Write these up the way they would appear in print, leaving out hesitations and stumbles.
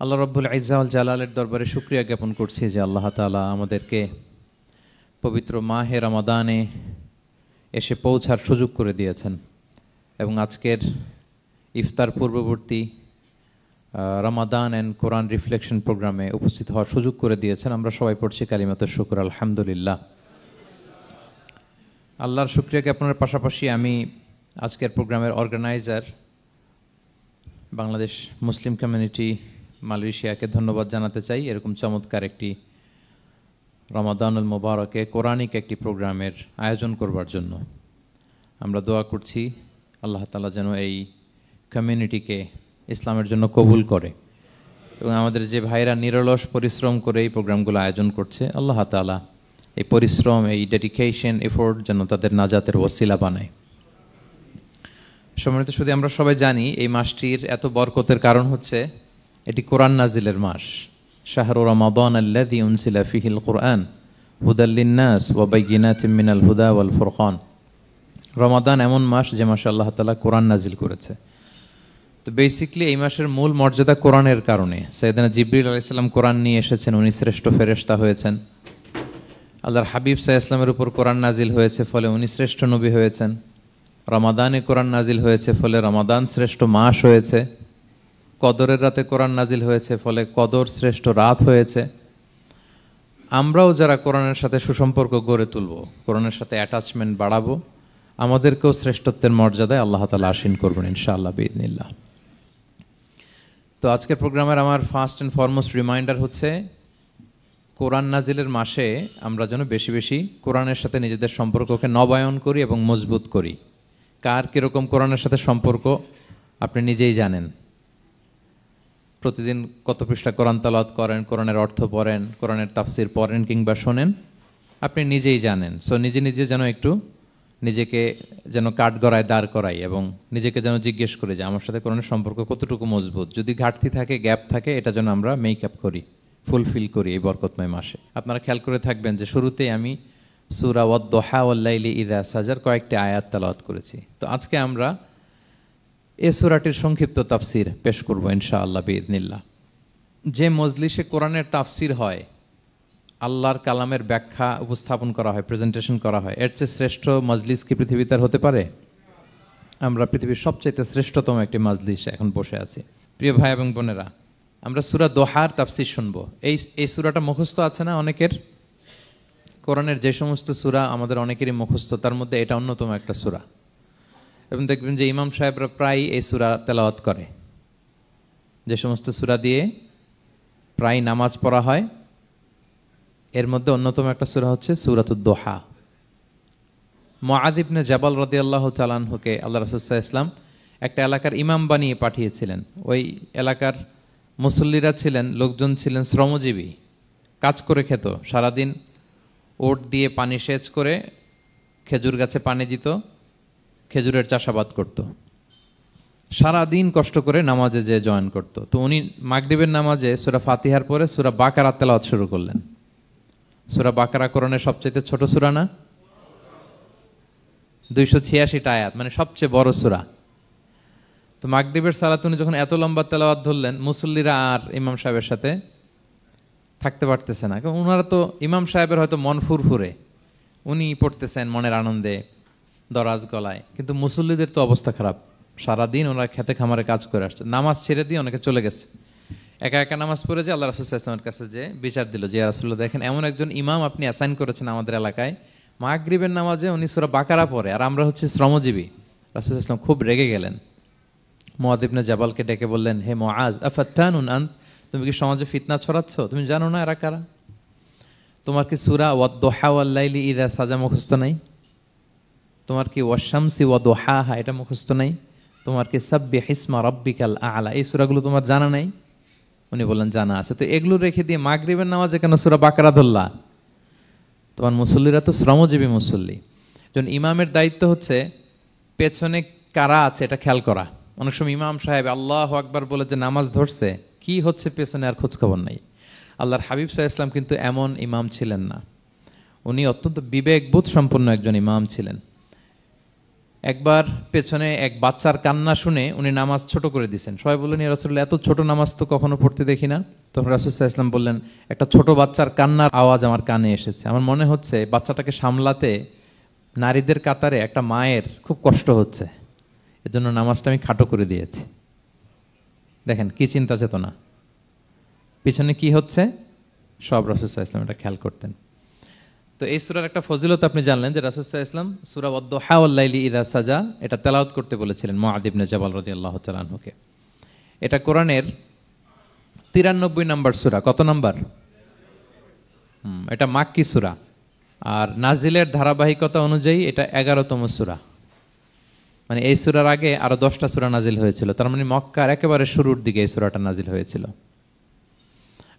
আল্লাহ রব্বুল ইজ্জা ওয়াল জালালের দরবারে শুকরিয়া জ্ঞাপন করছি যে আল্লাহ তাআলা আমাদেরকে পবিত্র মাহে রমাদানে এসে পৌঁছার সুযোগ করে দিয়েছেন এবং আজকের ইফতার পূর্ববর্তী রমাদান অ্যান্ড কোরআন রিফ্লেকশন প্রোগ্রামে উপস্থিত হওয়ার সুযোগ করে দিয়েছেন। আমরা সবাই পড়ছি কালিমাতুশ শুকর, আলহামদুলিল্লাহ। আল্লাহর শুকরিয়া জ্ঞাপনের পাশাপাশি আমি আজকের প্রোগ্রামের অর্গানাইজার বাংলাদেশ মুসলিম কমিউনিটি মালয়েশিয়াকে ধন্যবাদ জানাতে চাই। এরকম চমৎকার একটি রমাদানুল মুবারকে কোরআনিক একটি প্রোগ্রামের আয়োজন করবার জন্য আমরা দোয়া করছি আল্লাহ তাআলা যেন এই কমিউনিটিকে ইসলামের জন্য কবুল করে এবং আমাদের যে ভাইরা নিরলস পরিশ্রম করে এই প্রোগ্রামগুলো আয়োজন করছে, আল্লাহ তাআলা এই পরিশ্রম, এই ডেডিকেশন, এফোর্ট যেন তাদের নাজাতের ওসিলা বানায়। সম্মানিত শুধু আমরা সবাই জানি এই মাসটির এত বরকতের কারণ হচ্ছে এটি কোরআন নাজিলের মাস। শাহরু রমাদান আল্লাযী উনজিলা ফীহিল কুরআন হুদাল লিন-নাস ওয়া বাইয়িনাতিম মিনাল হুদা ওয়াল ফুরকান। রমাদান এমন মাস যে মাসে আল্লাহ তাআলা কোরআন নাজিল করেছে। তো বেসিক্যালি এই মাসের মূল মর্যাদা কোরআনের কারণে। সাইয়েদনা জিবরিল আলাইহিস সালাম কোরআন নিয়ে এসেছেন, উনি শ্রেষ্ঠ ফেরেশতা হয়েছেন। আল্লাহর হাবিব সাল্লাল্লাহু আলাইহি ওয়াসাল্লামের উপর কোরআন নাজিল হয়েছে, ফলে উনি শ্রেষ্ঠ নবী হয়েছেন। রমাদানে কোরআন নাজিল হয়েছে, ফলে রমাদান শ্রেষ্ঠ মাস হয়েছে। কদরের রাতে কোরআন নাজিল হয়েছে, ফলে কদর শ্রেষ্ঠ রাত হয়েছে। আমরাও যারা কোরআনের সাথে সুসম্পর্ক গড়ে তুলব, কোরআনের সাথে অ্যাটাচমেন্ট বাড়াবো, আমাদেরকেও শ্রেষ্ঠত্বের মর্যাদায় আল্লাহ তাআলা আসীন করবেন ইনশাআল্লাহ বিইذنিল্লাহ। তো আজকের প্রোগ্রামের আমার ফার্স্ট অ্যান্ড ফরমোস্ট রিমাইন্ডার হচ্ছে কোরআন নাজিলের মাসে আমরা যেন বেশি বেশি কোরআনের সাথে নিজেদের সম্পর্ককে নবায়ন করি এবং মজবুত করি। কার কীরকম কোরআনের সাথে সম্পর্ক আপনি নিজেই জানেন। প্রতিদিন কত পৃষ্ঠা কোরআন তেলাওয়াত করেন, কোরআনের অর্থ পড়েন, কোরআনের তাফসির পড়েন কিংবা শোনেন, আপনি নিজেই জানেন। সো নিজে নিজে যেন একটু নিজেকে যেন কাঠগড়ায় দাঁড় করাই এবং নিজেকে যেন জিজ্ঞেস করি যে আমার সাথে কোরআনের সম্পর্ক কতটুকু মজবুত। যদি ঘাটতি থাকে, গ্যাপ থাকে, এটা যেন আমরা মেক আপ করি, ফুলফিল করি এই বরকতময় মাসে। আপনারা খেয়াল করে থাকবেন যে শুরুতেই আমি সূরা ওয়াদ-দুহা ওয়াল-লাইলি ইযা সাজার কয়েকটি আয়াত তেলাওয়াত করেছি। তো আজকে আমরা এই সূরাটির সংক্ষিপ্ত তাফসির পেশ করব ইনশাআল্লাহ বিইذنিল্লাহ। যে মজলিসে কোরআনের তাফসির হয়, আল্লাহর কালামের ব্যাখ্যা উপস্থাপন করা হয়, প্রেজেন্টেশন করা হয়, এর চেয়ে শ্রেষ্ঠ মজলিস কি পৃথিবীতে আর হতে পারে? আমরা পৃথিবীর সবচাইতে শ্রেষ্ঠতম একটি মজলিসে এখন বসে আছি। প্রিয় ভাই এবং বোনেরা, আমরা সূরা দোহার তাফসির শুনবো। এই সূরাটা মুখস্থ আছে না অনেকের? কোরআনের যে সমস্ত সূরা আমাদের অনেকেরই মুখস্থ, তার মধ্যে এটা অন্যতম একটা সূরা। এবং দেখবেন যে ইমাম সাহেবরা প্রায় এই সূরা তেলাওয়াত করে। যে সমস্ত সূরা দিয়ে প্রায় নামাজ পড়া হয়, এর মধ্যে অন্যতম একটা সূরা হচ্ছে সূরাতুদ দোহা। মুআয ইবনে জাবাল রাদিয়াল্লাহু তাআলা আনহুকে আল্লাহ রাসূল সাল্লাল্লাহু আলাইহি ওয়াসাল্লাম একটা এলাকার ইমাম বানিয়ে পাঠিয়েছিলেন। ওই এলাকার মুসল্লিরা ছিলেন, লোকজন ছিলেন শ্রমজীবী, কাজ করে খেত। সারাদিন ওট দিয়ে পানি সেচ করে খেজুর গাছে পানি দিত, খেজুরের চাষাবাদ করত, সারাদিন কষ্ট করে নামাজে যে জয়েন করত। তো উনি মাগরিবের নামাজে সূরা ফাতিহার পরে সূরা বাকারা তেলাওয়াত শুরু করলেন। সূরা বাকারা কোরআনের সবচেয়ে ছোট সূরা না? 286টা আয়াত, মানে সবচেয়ে বড় সূরা। তো মাগরিবের সালাত উনি যখন এত লম্বা তেলাওয়াত ধরলেন, মুসল্লিরা আর ইমাম সাহেবের সাথে থাকতে পারতেছে না। কারণ ওনারা তো, ইমাম সাহেবের হয়তো মন ফুরফুরে, উনি পড়তেছেন মনের আনন্দে দরাজ গলায়, কিন্তু মুসল্লিদের তো অবস্থা খারাপ। সারাদিন ওনারা খেতে খামারে কাজ করে আসছে, নামাজ ছেড়ে দিয়ে অনেকে চলে গেছে। একা একা নামাজ পড়ে যে আল্লাহ রাসূল সাল্লাল্লাহু আলাইহি ওয়াসাল্লামের কাছে যে বিচার দিল যে ইয়া রাসূলুল্লাহ, দেখেন এমন একজন ইমাম আপনি অ্যাসাইন করেছেন আমাদের এলাকায়, মাগরিবের নামাজে উনি সূরা বাকারা পড়ে আর আমরা হচ্ছে শ্রমজীবী। রাসূল সাল্লাল্লাহু আলাইহি ওয়াসাল্লাম খুব রেগে গেলেন। মুআয ইবনে জাবালকে ডেকে বললেন, হে মুআয, আফাত্তানুন আন্ত, তুমি কি সমাজে ফিতনা ছড়াচ্ছ? তুমি জানো না এরা কারা? তোমার কি সূরা ওয়াদ-দুহা ওয়াল-লাইলি ইযা সাজা মুখস্থ নাই? তোমার কি ওয়াশ-শামসি ওয়া-দুহাহা এটা মুখস্থ নাই? তোমার কি সাব্বিহ ইসমা রাব্বিকাল আ'লা এই সূরাগুলো তোমার জানা নাই? উনি বললেন জানা আছে। তো এগুলো রেখে দিয়ে মাগরিবের নামাজে কেন সূরা বাকারা ধরলা? তোমার মুসল্লিরা তো শ্রমজীবী মুসল্লি। যখন ইমামের দায়িত্ব হচ্ছে পেছনে কারা আছে এটা খেয়াল করা। অনেক সময় ইমাম সাহেব আল্লাহু আকবার বলে যে নামাজ ধরছে, কি হচ্ছে পেছনে আর খোঁজ খবর নাই। আল্লাহর হাবিব সাল্লাল্লাহু আলাইহি ওয়াসাল্লাম কিন্তু এমন ইমাম ছিলেন না, উনি অত্যন্ত বিবেকবোধ সম্পন্ন একজন ইমাম ছিলেন। একবার পেছনে এক বাচ্চার কান্না শুনে উনি নামাজ ছোট করে দিয়েছেন। সবাই বললেন, ইয়া রাসূলুল্লাহ, এত ছোট নামাজ তো কখনো পড়তে দেখি না। তখন রাসূল সাল্লাল্লাহু আলাইহি ওয়াসাল্লাম বললেন, একটা ছোট বাচ্চার কান্নার আওয়াজ আমার কানে এসেছে। আমার মনে হচ্ছে বাচ্চাটাকে সামলাতে নারীদের কাতারে একটা মায়ের খুব কষ্ট হচ্ছে, এজন্য নামাজটা আমি খাটো করে দিয়েছি। দেখেন কি চিন্তা চেতনা, পিছনে কি হচ্ছে সব রাসূল সাল্লাল্লাহু আলাইহি ওয়াসাল্লাম এটা খেয়াল করতেন। তো এই সূরার একটা ফজিলত আপনি জানলেন যে রাসূল সাল্লাল্লাহু আলাইহি ওয়াসাল্লাম সূরা ওয়াদ-দুহা ওয়াল-লাইলি ইযা সাজা এটা তেলাওয়াত করতে বলেছিলেন মুআয ইবনে জাবাল রাদিয়াল্লাহু তাআলা আনহুকে। এটা কোরআনের 93 নম্বর সূরা। কত নম্বর? এটা মাক্কি সূরা, আর নাজিলের ধারাবাহিকতা অনুযায়ী এটা 11তম সূরা। মানে এই সূরার আগে আরো 10টা সূরা নাজিল হয়েছিল, তার মানে মক্কার একেবারে শুরুর দিকে এই সূরাটা নাজিল হয়েছিল।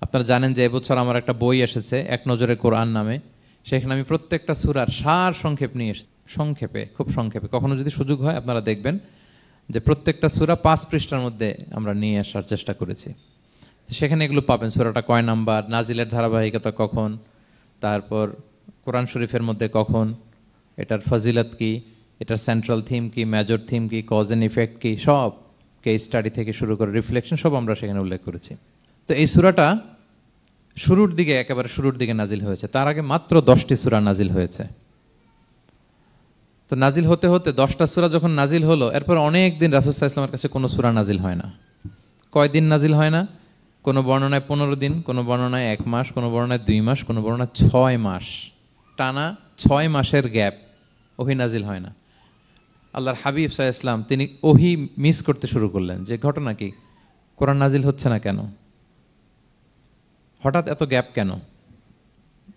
আপনারা জানেন যে এবছর আমার একটা বই এসেছে এক নজরে কোরআন নামে, সেখানে আমি প্রত্যেকটা সূরার সার সংক্ষেপ নিয়ে এসেছি, সংক্ষেপে, খুব সংক্ষেপে। কখনো যদি সুযোগ হয় আপনারা দেখবেন যে প্রত্যেকটা সূরা 5 পৃষ্ঠার মধ্যে আমরা নিয়ে আসার চেষ্টা করেছি। সেখানে এগুলো পাবেন, সূরাটা কয় নাম্বার, নাজিলের ধারাবাহিকতা কখন, তারপর কোরআন শরীফের মধ্যে কখন, এটার ফজিলত কি, এটার সেন্ট্রাল থিম কি, মেজর থিম কি, কজ এন্ড ইফেক্ট কি, সব কেস স্টাডি থেকে শুরু করে রিফ্লেকশন সব আমরা সেখানে উল্লেখ করেছি। তো এই সূরাটা শুরুর দিকে, একেবারে শুরুর দিকে নাজিল হয়েছে। তার আগে মাত্র 10টি সূরা নাজিল হয়েছে। তো নাজিল হতে হতে 10টা সূরা যখন নাজিল হলো, এরপর অনেক দিন রাসূল সাল্লাল্লাহু আলাইহি ওয়াসাল্লামের কাছে কোনো সূরা নাজিল হয় না। কয়দিন নাজিল হয় না? কোনো বর্ণনায় 15 দিন, কোনো বর্ণনায় 1 মাস, কোনো বর্ণনায় 2 মাস, কোনো বর্ণনায় 6 মাস, টানা 6 মাসের গ্যাপ ওহী নাজিল হয় না। আল্লাহর হাবিব সাল্লাল্লাহু আলাইহি ওয়াসাল্লাম তিনি ওহী মিস করতে শুরু করলেন, যে ঘটনা কি, কোরআন নাজিল হচ্ছে না কেন, হঠাৎ এত গ্যাপ কেন?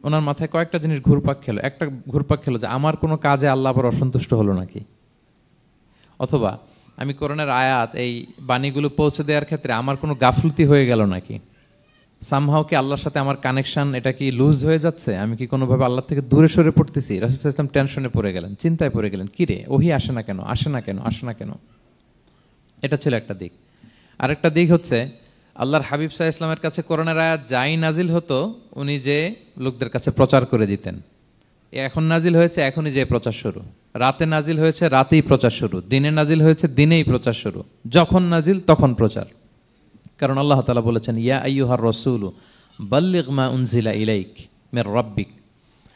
ওনার মাথায় কয়েকটা জিনিস ঘুরপাক খেলো। একটা ঘুরপাক খেলো যে আমার কোনো কাজে আল্লাহ আবার অসন্তুষ্ট হলো নাকি, অথবা আমি কোরআনের আয়াত এই বাণীগুলো পৌঁছে দেওয়ার ক্ষেত্রে আমার কোনো গাফলতি হয়ে গেল নাকি, সামহাও কি আল্লাহর সাথে আমার কানেকশন এটা কি লুজ হয়ে যাচ্ছে, আমি কি কোনোভাবে আল্লাহ থেকে দূরে সরে পড়তেছি। রাসূল সাল্লাল্লাহু আলাইহি ওয়াসাল্লাম টেনশনে পড়ে গেলেন, চিন্তায় পড়ে গেলেন, কিরে ওহী আসে না কেন, আসে না কেন, আসে না কেন। এটা ছিল একটা দিক। আরেকটা দিক হচ্ছে আল্লাহর হাবিব সাল্লাল্লাহু আলাইহি ওয়াসাল্লামের কাছে কোরআনের আয়াত যাই নাজিল হতো উনি যে লোকদের কাছে প্রচার করে দিতেন। এখন নাজিল হয়েছে এখনই যে প্রচার শুরু, রাতে নাজিল হয়েছে রাতেই প্রচার শুরু, দিনে নাজিল হয়েছে দিনেই প্রচার শুরু, যখন নাজিল তখন প্রচার। কারণ আল্লাহ তাআলা বলেছেন, ইয়া আইয়ুহার রাসূলু বাল্লিগ মা উনজিলা ইলাইক মির রাব্বিক,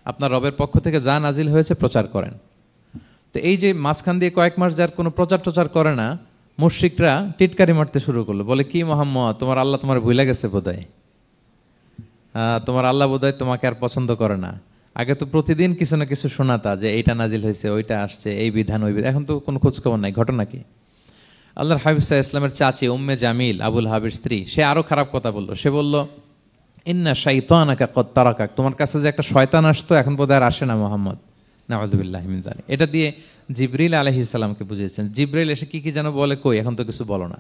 আপনার রবের পক্ষ থেকে যা নাজিল হয়েছে প্রচার করেন। তো এই যে মাঝখান দিয়ে কয়েক মাস যার কোনো প্রচার টচার করে না, মুশরিকরা টিটকারি মারতে শুরু করলো, বলে কি মুহাম্মদ, তোমার আল্লাহ তোমার ভুলে গেছে বোধহয়, তোমার আল্লাহ বোধহয় তোমাকে আর পছন্দ করে না। আগে তো প্রতিদিন কিছু না কিছু শোনাতা যে এইটা নাজিল হয়েছে, ওইটা আসছে, এই বিধান ওই বিধান, এখন তো কোনো খোঁজখবর নাই। ঘটনা কি? আল্লাহর হাবিব সাল্লাল্লাহু আলাইহি ওয়াসাল্লামের চাচি উম্মে জামিল, আবুল হাবির স্ত্রী, সে আরো খারাপ কথা বললো। সে বলল, ইন্না শাইতানাকা কদ তারাকাক, তোমার কাছে যে একটা শয়তান আসতো এখন বোধহয় আর আসে না মুহাম্মদ, নাউযুবিল্লাহি মিন যালিক। এটা দিয়ে জিবরিল আলাইহিস সালামকে বুঝিয়েছেন। জিবরিল এসে কি কি যেন বলে, কই এখন তো কিছু বলো না।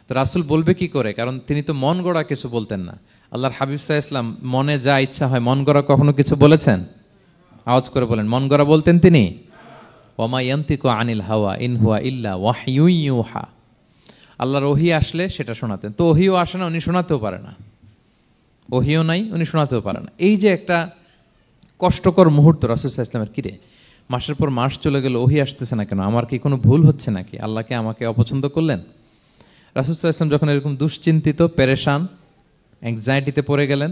তো রাসূল বলবে কি করে, কারণ তিনি তো মন গড়া কিছু বলতেন না। আল্লাহর হাবিব সাল্লাল্লাহু আলাইহি ওয়াসাল্লাম মনে যা ইচ্ছা হয় মন গড়া কখনো কিছু বলেছেন? আওয়াজ করে বলেন, মন গড়া বলতেন তিনি? ওয়ামা ইয়ানতিকু আনিল হাওয়া ইন হুয়া ইল্লা ওয়াহয়ুন ইউহা, আল্লাহর ওহী আসলে সেটা শোনাতেন। তো ওহীও আসে না, উনি শোনাতেও পারে না, ওহীও নাই, উনি শোনাতেও পারে না। এই যে একটা কষ্টকর মুহূর্ত রাসূল সাল্লাল্লাহু আলাইহি ওয়াসাল্লামের, কিরে মাসের পর মাস চলে গেল ওহী আসতেছে না কেন, আমার কি কোনো ভুল হচ্ছে নাকি, আল্লাহকে আমাকে অপছন্দ করলেন? রাসূল সাল্লাল্লাহু আলাইহি ওয়াসাল্লাম যখন এরকম দুশ্চিন্তিত, পেরেশান, অ্যাংজাইটিতে পড়ে গেলেন,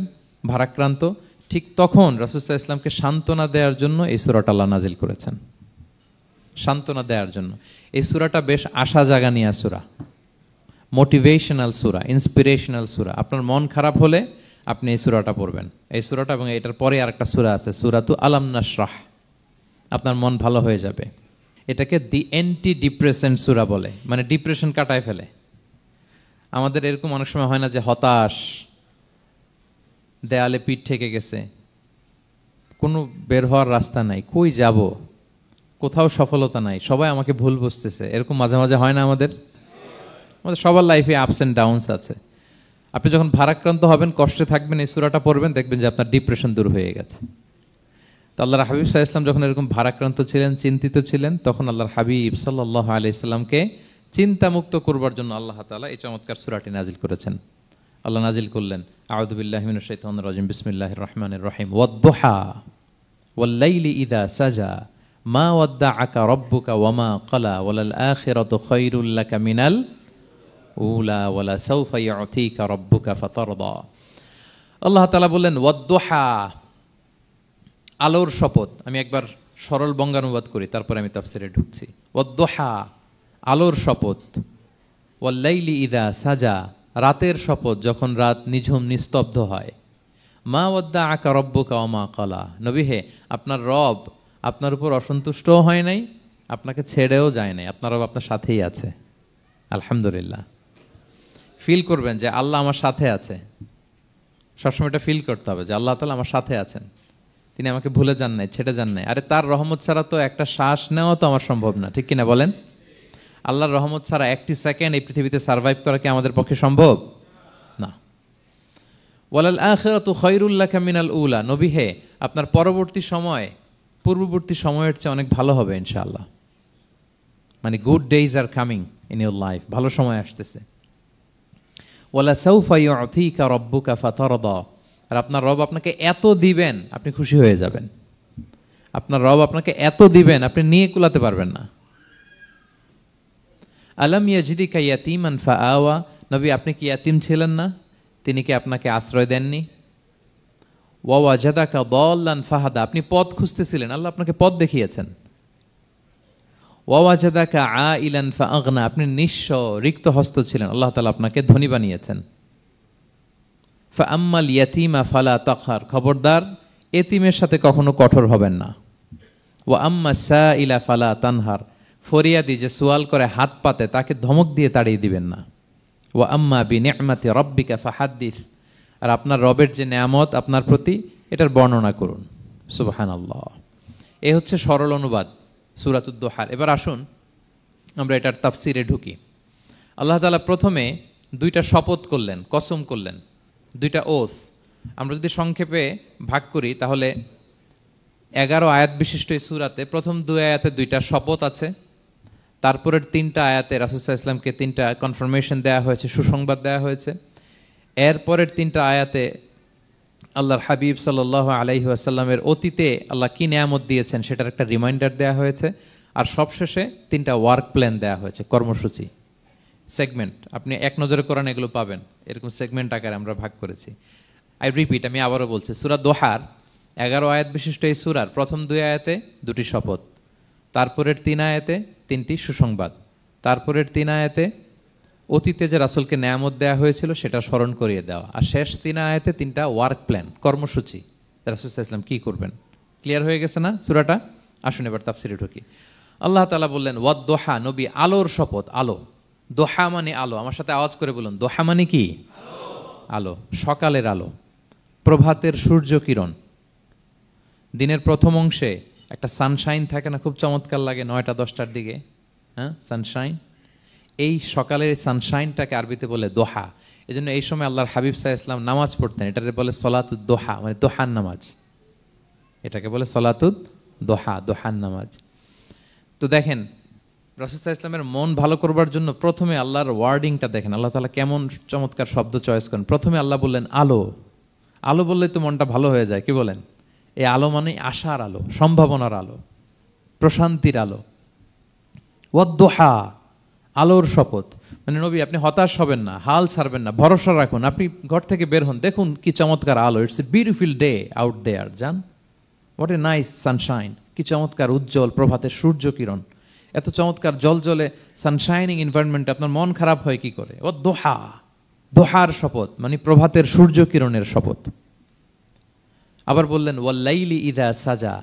ভারাক্রান্ত, ঠিক তখন রাসূল সাল্লাল্লাহু আলাইহি ওয়াসাল্লামকে সান্ত্বনা দেওয়ার জন্য এই সূরাটা আল্লাহ নাজিল করেছেন। সান্ত্বনা দেওয়ার জন্য এই সূরাটা বেশ আশা জাগানিয়া সূরা, মোটিভেশনাল সূরা, ইন্সপিরেশনাল সূরা। আপনার মন খারাপ হলে আপনি এই সূরাটা পড়বেন, এই সূরাটা, এবং এটার পরে আরেকটা সূরা আছে সূরাতু আলাম নাশরাহ, আপনার মন ভালো হয়ে যাবে। এটাকে দি অ্যান্টি ডিপ্রেসেন্ট সূরা বলে, মানে ডিপ্রেশন কাটায় ফেলে। আমাদের এরকম অনেক সময় হয় না যে হতাশ, দেয়ালে পিঠ ঠেকে গেছে, কোনো বের হওয়ার রাস্তা নাই, কই যাব, কোথাও সফলতা নাই, সবাই আমাকে ভুল বুঝতেছে, এরকম মাঝে মাঝে হয় না? আমাদের সবার লাইফে আপস অ্যান্ড ডাউনস আছে। আপনি যখন ভারাক্রান্ত হবেন, কষ্টে থাকবেন, এই সূরাটা পড়বেন, দেখবেন যে আপনার ডিপ্রেশন দূর হয়ে গেছে। তো আল্লাহর হাবিব সাল্লাল্লাহু আলাইহি ওয়াসাল্লাম যখন এরকম ভারাক্রান্ত ছিলেন, চিন্তিত ছিলেন, তখন আল্লাহর হাবিব সাল্লাল্লাহু আলাইহি ওয়াসাল্লামকে চিন্তামুক্ত করবার জন্য আল্লাহ তাআলা এই চমৎকার সূরাটি নাজিল করেছেন। আল্লাহ নাজিল করলেন, আউযু বিল্লাহি মিনাশ শাইতানির রাজিম, বিসমিল্লাহির রহমানির রহিম, ওয়াদ-দুহা ওয়াল-লাইলি ইযা সাজা মা ওয়াদ্দাআকা রাব্বুকা ওয়া মা ক্বালা ওয়ালাল আখিরাতু খায়রুল লাকা মিনাল উলা ওয়ালা সাওফা ইউতিকা রাব্বুকা ফাতারদা। আল্লাহ তাআলা বললেন ওয়াদ্দুহা, আলোর শপথ। আমি একবার সরল বঙ্গানুবাদ করি, তারপরে আমি তাফসিরে ঢুকছি। ওয়াদ্দুহা, আলোর শপথ। ওয়াল্লাইলি ইযা সাজা, রাতের শপথ, যখন রাত নিঝুম নিস্তব্ধ হয়। মা ওয়াদ্দাআকা রাব্বুকা ওয়া মা ক্বালা, নবী হে, আপনার রব আপনার উপর অসন্তুষ্টও হয় নাই, আপনাকে ছেড়েও যায় নাই, আপনার রব আপনার সাথেই আছে। আলহামদুলিল্লাহ। ফিল করবেন যে আল্লাহ আমার সাথে আছে। সবসময় এটা ফিল করতে হবে যে আল্লাহ তাআলা আমার সাথে আছেন, তিনি আমাকে ভুলে যান নাই, ছেড়ে যান নাই। আরে তার রহমত ছাড়া তো একটা শ্বাস নেওয়া তো আমার সম্ভব না, ঠিক কিনা বলেন? আল্লাহর রহমত ছাড়া একটি সেকেন্ড এই পৃথিবীতে সার্ভাইভ করা কি আমাদের পক্ষে সম্ভব না। ওয়ালাল আখিরাতু খায়রুল লাকা মিনাল উলা, নবী হে, আপনার পরবর্তী সময় পূর্ববর্তী সময়ের চেয়ে অনেক ভালো হবে ইনশাআল্লাহ। মানে good days are coming in your life, ভালো সময় আসতেছে। ওয়ালা সাওফা ইউতিকা রাব্বুকা ফাতারদা, আর আপনার রব আপনাকে এত দিবেন আপনি খুশি হয়ে যাবেন। আপনার রব আপনাকে এত দিবেন আপনি নিয়ে কুলাতে পারবেন না। আলাম ইয়াজিদিকা ইয়াতীমান ফাআওয়া, নবী আপনি কি ইয়াতীম ছিলেন না, তিনি কি আপনাকে আশ্রয় দেননি? ওয়া ওয়াজাদাকা দাল্লান ফাহাদা, আপনি পথ খুঁজতেছিলেন, আল্লাহ আপনাকে পথ দেখিয়েছেন। ওয়া ওয়াজাদাকা আইলান ফাআগনা, আপনি নিঃস্ব রিক্ত হস্ত ছিলেন, আল্লাহ তাআলা আপনাকে ধনী বানিয়েছেন। ফাআম্মাল ইয়াতীমা ফালা তাকহার, খবরদার এতিমের সাথে কখনো কঠোর হবেন না। ওয়া আম্মা সাইলা ফালা তানহার, ফরিয়াদি যে সোয়াল করে হাত পাতে তাকে ধমক দিয়ে তাড়িয়ে দিবেন না। ওয়া আম্মা বিনি'মাতি রাব্বিকা ফাহাদ্দিস, আর আপনার রবের যে নেয়ামত আপনার প্রতি, এটার বর্ণনা করুন। সুবহানাল্লাহ। এ হচ্ছে সরল অনুবাদ সূরাতুদ দুহার। এবার আসুন আমরা এটার তাফসিরে ঢুকি। আল্লাহ তাআলা প্রথমে দুইটা শপথ করলেন, কসম করলেন, দুইটা ওথ। আমরা যদি সংক্ষেপে ভাগ করি তাহলে 11 আয়াত বিশিষ্ট এই সূরাতে প্রথম 2 আয়াতে দুইটা শপথ আছে, তারপরের 3টা আয়াতে রাসূল সাল্লাল্লাহু আলাইহি ওয়াসাল্লামকে 3টা কনফার্মেশন দেওয়া হয়েছে, সুসংবাদ দেওয়া হয়েছে। এরপরের 3টা আয়াতে আল্লাহর হাবিব সাল্লাল্লাহু আলাইহি ওয়াসাল্লামের অতীতে আল্লাহ কি নেয়ামত দিয়েছেন সেটার একটা রিমাইন্ডার দেওয়া হয়েছে। আর সবশেষে 3টা ওয়ার্ক প্ল্যান দেওয়া হয়েছে, কর্মসূচি, সেগমেন্ট। আপনি এক নজরে কোরআন এগুলো পাবেন, এরকম সেগমেন্ট আকারে আমরা ভাগ করেছি। আই রিপিট, আমি আবারও বলছি, সূরা দোহার 11 আয়াত বিশিষ্ট এই সূরার প্রথম 2 আয়াতে 2টি শপথ, তারপরের 3 আয়াতে 3টি সুসংবাদ, তারপরের 3 আয়াতে অতীতে যে রাসূলকে নেয়ামত দেওয়া হয়েছিল সেটা স্মরণ করিয়ে দেওয়া, আর শেষ 3 আয়াতে 3টা ওয়ার্ক প্ল্যান, কর্মসূচি, রাসূল সাল্লাল্লাহু আলাইহি ওয়াসাল্লাম কি করবেন। ক্লিয়ার হয়ে গেছে না সূরাটা? আসুন এবার তাফসিরে ঢুকি। আল্লাহ তাআলা বললেন ওয়াদ-দোহা, নবী আলোর শপথ। আলো, দোহা মানে আলো। আমার সাথে আওয়াজ করে বলুন, দোহা মানে কি? আলো, সকালের আলো, প্রভাতের সূর্য কিরণ। দিনের প্রথম অংশে একটা সানশাইন থাকে না, খুব চমৎকার লাগে 9টা 10টার দিকে, হ্যাঁ, সানশাইন। এই সকালের সানশাইনটাকে আরবিতে বলে দোহা। এই জন্য এই সময় আল্লাহর হাবিব সাল্লাল্লাহু আলাইহি ওয়াসাল্লাম নামাজ পড়তেন, এটাকে বলে সলাতুদ দোহা, মানে দোহার নামাজ। এটাকে বলে সলাতুদ দোহা, দোহার নামাজ। তো দেখেন রাসূল সাল্লাল্লাহু আলাইহি ওয়াসাল্লামের মন ভালো করবার জন্য প্রথমে আল্লাহর ওয়ার্ডিংটা দেখেন, আল্লাহ তাআলা কেমন চমৎকার শব্দ চয়েস করেন। প্রথমে আল্লাহ বললেন আলো। আলো বললেই তো মনটা ভালো হয়ে যায়, কি বলেন? এই আলো মানে আশার আলো, সম্ভাবনার আলো, প্রশান্তির আলো। ওয়াদ-দোহা, আলোর শপথ। মানে নবী আপনি হতাশ হবেন না, হাল ছাড়বেন না, ভরসা রাখুন। আপনি ঘর থেকে বের হন, দেখুন কি চমৎকার আলো। It's a beautiful day out there, জান, হোয়াট এ নাইস সানশাইন। কি চমৎকার উজ্জ্বল প্রভাতের সূর্য কিরণ, এত চমৎকার জলজলে সানশাইনিং এনভায়রনমেন্টে আপনার মন খারাপ হয় কি করে? ওয়াদ-দোহা, দোহার শপথ মানে প্রভাতের সূর্য কিরণের শপথ। আবার বললেন ওয়াল্লাইলি ইযা সাজা,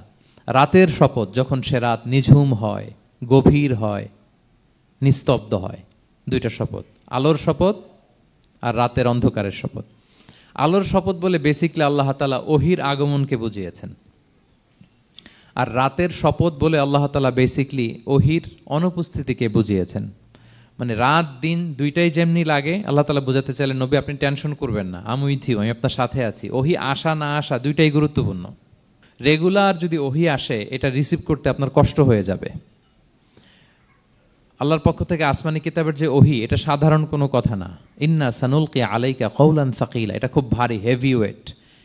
রাতের শপথ, যখন সে রাত নিঝুম হয়, গভীর হয়, নিস্তব্ধ হয়। 2টা শপথ, আলোর শপথ আর রাতের অন্ধকারের শপথ। আলোর শপথ বলে বেসিকলি আল্লাহ তাআলা ওহির আগমনকে বুঝিয়েছেন, আর রাতের শপথ বলে আল্লাহ তাআলা বেসিকলি ওহির অনুপস্থিতিকে বুঝিয়েছেন। মানে রাত দিন দুইটাই যেমনি লাগে, আল্লাহ তাআলা বোঝাতে চাইলেন নবী আপনি টেনশন করবেন না, আমি উইথ ইউ, আমি আপনার সাথে আছি। ওহি আসা না আসা দুইটাই গুরুত্বপূর্ণ। রেগুলার যদি ওহি আসে এটা রিসিভ করতে আপনার কষ্ট হয়ে যাবে। আল্লাহর পক্ষ থেকে আসমানি কিতাবের যে ওহি, এটা সাধারণ কোনো কথা না। ইন্না সানুলকি আলাইকা কওলান সাকিলা, এটা খুব ভারী, হেভি ওয়েট।